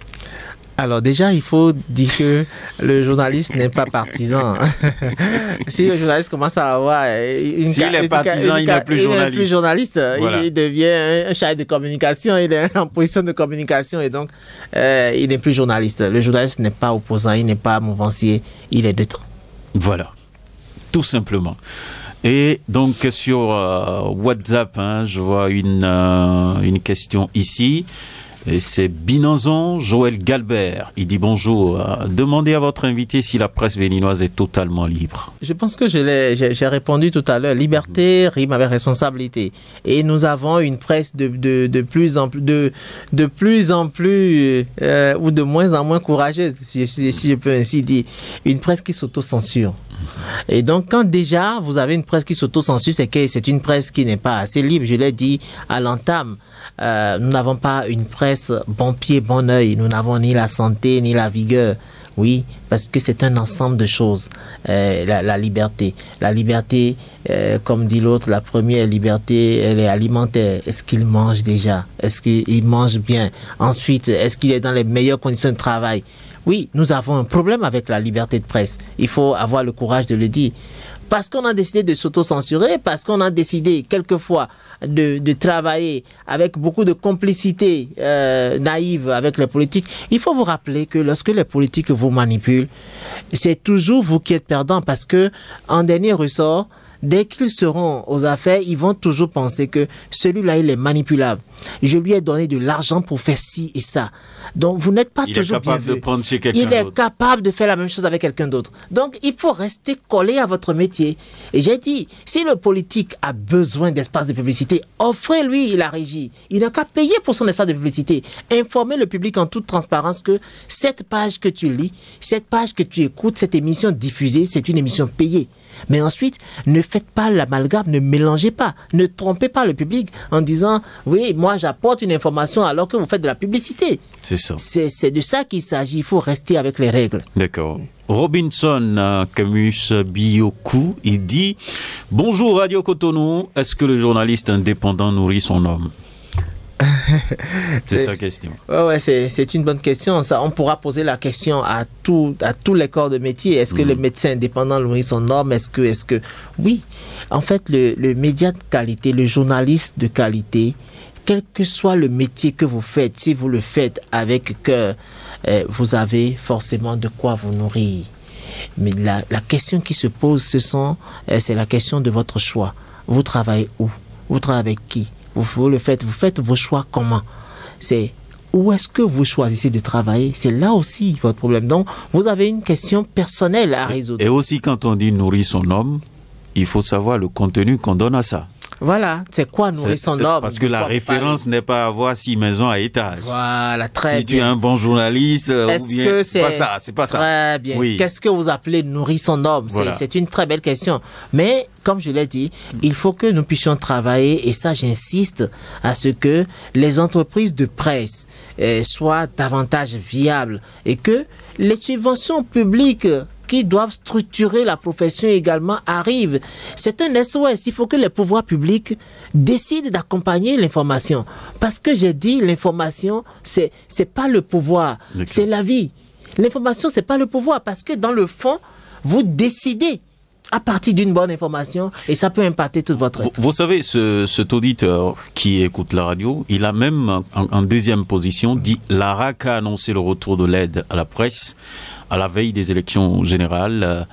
Alors déjà, il faut dire que le journaliste n'est pas partisan. Si le journaliste commence à avoir s'il est partisan, il n'est plus journaliste. Voilà. Il devient un chargé de communication, il est en position de communication et donc il n'est plus journaliste. Le journaliste n'est pas opposant, il n'est pas mouvancier, il est neutre. Voilà, tout simplement. Et donc sur WhatsApp, je vois une question ici. Et c'est Binanzon Joël Galbert. Il dit bonjour. Demandez à votre invité si la presse béninoise est totalement libre. Je pense que j'ai répondu tout à l'heure. Liberté rime avec responsabilité. Et nous avons une presse de plus en plus ou de moins en moins courageuse, si je peux ainsi dire. Une presse qui s'auto-censure. Et donc, quand déjà vous avez une presse qui s'auto-censure, c'est que c'est une presse qui n'est pas assez libre. Je l'ai dit à l'entame. Nous n'avons pas une presse bon pied, bon oeil. Nous n'avons ni la santé, ni la vigueur. Oui, parce que c'est un ensemble de choses. La liberté. La liberté, comme dit l'autre, la première liberté, elle est alimentaire. Est-ce qu'il mange déjà? Est-ce qu'il mange bien? Ensuite, est-ce qu'il est dans les meilleures conditions de travail? Oui, nous avons un problème avec la liberté de presse. Il faut avoir le courage de le dire. Parce qu'on a décidé de s'auto-censurer, parce qu'on a décidé quelquefois de travailler avec beaucoup de complicité naïve avec les politiques. Il faut vous rappeler que lorsque les politiques vous manipulent, c'est toujours vous qui êtes perdant parce que, en dernier ressort, dès qu'ils seront aux affaires, ils vont toujours penser que celui-là, il est manipulable. Je lui ai donné de l'argent pour faire ci et ça. Donc, vous n'êtes pas toujours bien vu. Il est capable de faire la même chose avec quelqu'un d'autre. Donc, il faut rester collé à votre métier. Et j'ai dit, si le politique a besoin d'espace de publicité, offrez-lui la régie. Il n'a qu'à payer pour son espace de publicité. Informez le public en toute transparence que cette page que tu lis, cette page que tu écoutes, cette émission diffusée, c'est une émission payée. Mais ensuite, ne faites pas l'amalgame, ne mélangez pas, ne trompez pas le public en disant « Oui, moi j'apporte une information alors que vous faites de la publicité ». C'est ça. C'est de ça qu'il s'agit, il faut rester avec les règles. D'accord. Robinson Camus Bioku, il dit « Bonjour Radio Cotonou, est-ce que le journaliste indépendant nourrit son homme ?» C'est sa question. Ouais, c'est une bonne question. Ça, on pourra poser la question à tous les corps de métier. Est-ce que le médecin indépendant nourrit son homme? Est-ce que oui. En fait, le média de qualité, le journaliste de qualité, quel que soit le métier que vous faites, si vous le faites avec cœur, vous avez forcément de quoi vous nourrir. Mais la question qui se pose, c'est la question de votre choix. Vous travaillez où? Vous travaillez avec qui? Vous faites vos choix comment? C'est où est-ce que vous choisissez de travailler? C'est là aussi votre problème. Donc, vous avez une question personnelle à résoudre. Et aussi, quand on dit nourrir son homme, il faut savoir le contenu qu'on donne à ça. Voilà, c'est quoi nourrir son homme? Parce que la référence n'est pas avoir 6 maisons à étage. Voilà, très bien. Si tu es un bon journaliste, ou bien, c'est pas ça, c'est pas ça. Très bien. Oui. Qu'est-ce que vous appelez nourrir son homme? Voilà. C'est une très belle question. Mais, comme je l'ai dit, il faut que nous puissions travailler, et ça j'insiste, à ce que les entreprises de presse soient davantage viables et que les subventions publiques qui doivent structurer la profession également arrivent. C'est un SOS. Il faut que les pouvoirs publics décident d'accompagner l'information. Parce que j'ai dit, l'information, c'est pas le pouvoir, c'est la vie. L'information, c'est pas le pouvoir, parce que dans le fond, vous décidez à partir d'une bonne information et ça peut impacter toute votre être. Vous savez, cet auditeur qui écoute la radio, il a même en deuxième position dit l'ARAC a annoncé le retour de l'aide à la presse à la veille des élections générales.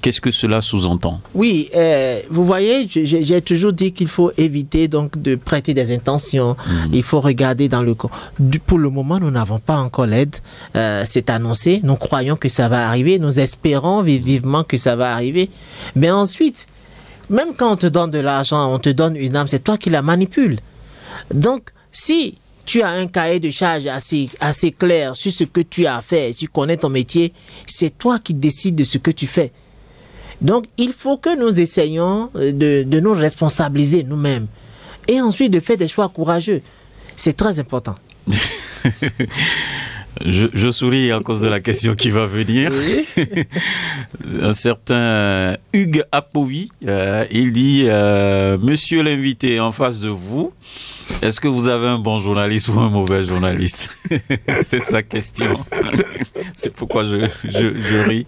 Qu'est-ce que cela sous-entend? Oui, vous voyez, j'ai toujours dit qu'il faut éviter donc de prêter des intentions. Il faut regarder dans le corps. Pour le moment, nous n'avons pas encore l'aide. C'est annoncé. Nous croyons que ça va arriver. Nous espérons vivement que ça va arriver. Mais ensuite, même quand on te donne de l'argent, on te donne une âme, c'est toi qui la manipules. Donc, si tu as un cahier de charge assez clair sur ce que tu as fait, si tu connais ton métier, c'est toi qui décides de ce que tu fais. Donc, il faut que nous essayions de nous responsabiliser nous-mêmes et ensuite de faire des choix courageux. C'est très important. Je souris à cause de la question qui va venir. Oui. Un certain Hugues Apovi, il dit Monsieur l'invité en face de vous, est-ce que vous avez un bon journaliste ou un mauvais journaliste? C'est sa question. C'est pourquoi je ris.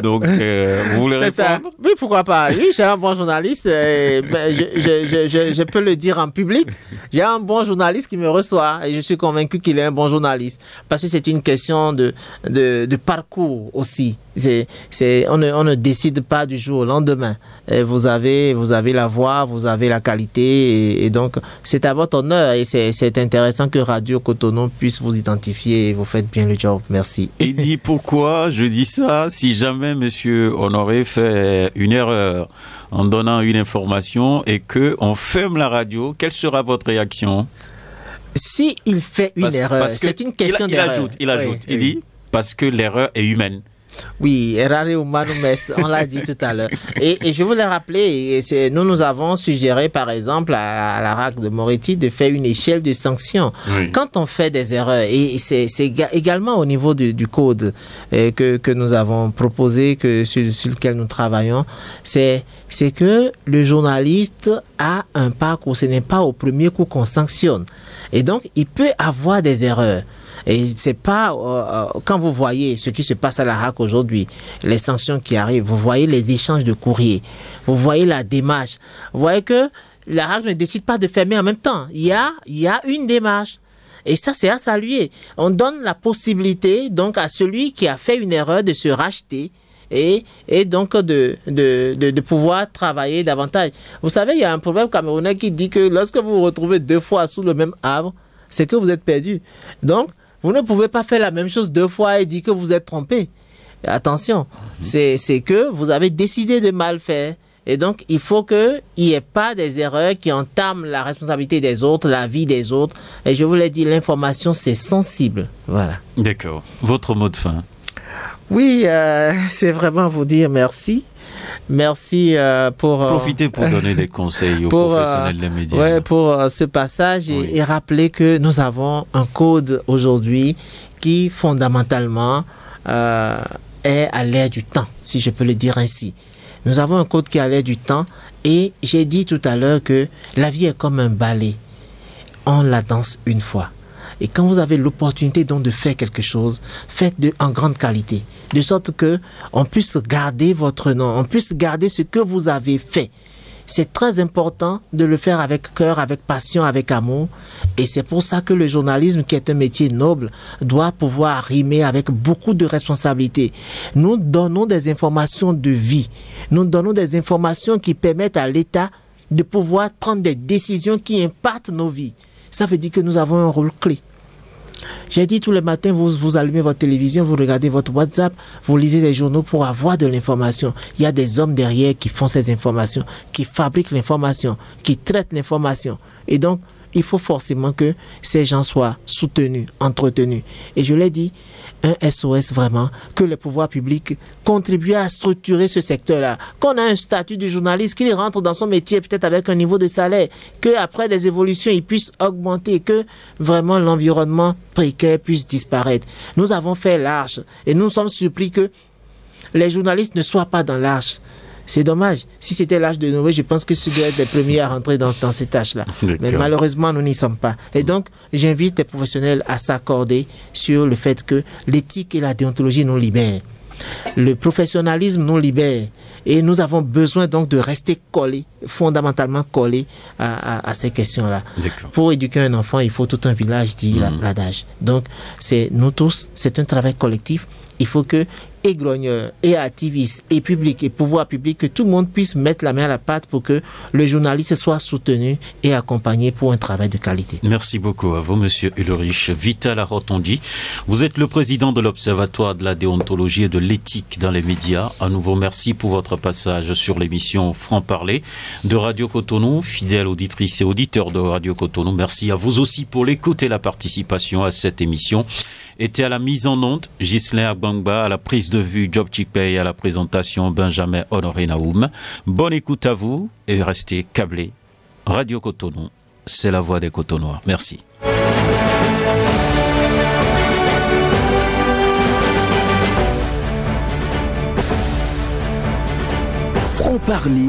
Donc, vous voulez répondre? Ça. Oui, pourquoi pas. Oui, j'ai un bon journaliste. Je peux le dire en public. J'ai un bon journaliste qui me reçoit et je suis convaincu qu'il est un bon journaliste. Parce que c'est une question de parcours aussi. On ne décide pas du jour au lendemain. Vous avez la voix, vous avez la qualité et donc c'est à votre honneur et c'est intéressant que Radio Cotonou puisse vous identifier et vous faites bien le job. Merci. Et dit pourquoi je dis ça, si jamais Monsieur Honoré fait une erreur en donnant une information et que on ferme la radio, quelle sera votre réaction? Si il fait une erreur, c'est une question d'erreur. Il ajoute, il dit parce que l'erreur est humaine. Oui, errare humanum est, on l'a dit tout à l'heure. Et je voulais rappeler, nous avons suggéré par exemple à la RAC de Moretti de faire une échelle de sanctions. Oui. Quand on fait des erreurs, et c'est également au niveau du code que nous avons proposé, sur lequel nous travaillons, c'est que le journaliste a un parcours, ce n'est pas au premier coup qu'on sanctionne. Et donc, il peut avoir des erreurs. Et c'est pas quand vous voyez ce qui se passe à la RAC aujourd'hui, les sanctions qui arrivent, vous voyez les échanges de courriers, vous voyez la démarche, vous voyez que la RAC ne décide pas de fermer en même temps. Il y a une démarche. Et ça, c'est à saluer. On donne la possibilité donc à celui qui a fait une erreur de se racheter et donc de pouvoir travailler davantage. Vous savez, il y a un proverbe camerounais qui dit que lorsque vous vous retrouvez 2 fois sous le même arbre, c'est que vous êtes perdu. Donc, vous ne pouvez pas faire la même chose 2 fois et dire que vous êtes trompé. Attention, c'est que vous avez décidé de mal faire. Et donc, il faut qu'il n'y ait pas des erreurs qui entament la responsabilité des autres, la vie des autres. Et je vous l'ai dit, l'information, c'est sensible. Voilà. D'accord. Votre mot de fin? Oui, c'est vraiment vous dire merci. Merci pour... Profitez pour donner des conseils aux professionnels des médias. Ouais, pour ce passage et rappeler que nous avons un code aujourd'hui qui fondamentalement est à l'ère du temps, si je peux le dire ainsi. Nous avons un code qui est à l'ère du temps et j'ai dit tout à l'heure que la vie est comme un ballet. On la danse une fois. Et quand vous avez l'opportunité donc de faire quelque chose, faites-le en grande qualité. De sorte que on puisse garder votre nom, on puisse garder ce que vous avez fait. C'est très important de le faire avec cœur, avec passion, avec amour. Et c'est pour ça que le journalisme, qui est un métier noble, doit pouvoir rimer avec beaucoup de responsabilité. Nous donnons des informations de vie. Nous donnons des informations qui permettent à l'État de pouvoir prendre des décisions qui impactent nos vies. Ça veut dire que nous avons un rôle clé. J'ai dit tous les matins, vous allumez votre télévision, vous regardez votre WhatsApp, vous lisez les journaux pour avoir de l'information. Il y a des hommes derrière qui font ces informations, qui fabriquent l'information, qui traitent l'information. Et donc, il faut forcément que ces gens soient soutenus, entretenus. Et je l'ai dit, un SOS vraiment, que les pouvoirs publics contribuent à structurer ce secteur-là. Qu'on a un statut de journaliste, qu'il rentre dans son métier peut-être avec un niveau de salaire, qu'après des évolutions, il puisse augmenter, que vraiment l'environnement précaire puisse disparaître. Nous avons fait large et nous sommes surpris que les journalistes ne soient pas dans l'âge. C'est dommage. Si c'était l'âge de Noé, je pense que ce doit être les premiers à rentrer dans ces tâches-là. Mais malheureusement, nous n'y sommes pas. Et donc, j'invite les professionnels à s'accorder sur le fait que l'éthique et la déontologie nous libèrent. Le professionnalisme nous libère. Et nous avons besoin donc de rester collés, fondamentalement collés à ces questions-là. Pour éduquer un enfant, il faut tout un village, dit l'adage. Donc, c'est nous tous, c'est un travail collectif. Il faut que et grogneurs, et activistes, et publics, et pouvoir public, que tout le monde puisse mettre la main à la pâte pour que le journaliste soit soutenu et accompagné pour un travail de qualité. Merci beaucoup à vous, Monsieur Ulrich. Vital Arotondi, vous êtes le président de l'Observatoire de la déontologie et de l'éthique dans les médias. À nouveau, merci pour votre passage sur l'émission Franc-Parler de Radio Cotonou. Fidèles auditrices et auditeurs de Radio Cotonou, merci à vous aussi pour l'écoute et la participation à cette émission. Était à la mise en onde Ghislain Agbangba, à la prise de vue Job Chikpei, à la présentation Benjamin Honoré Naoum. Bonne écoute à vous et restez câblés. Radio Cotonou, c'est la voix des Cotonois. Merci. Franc-Parler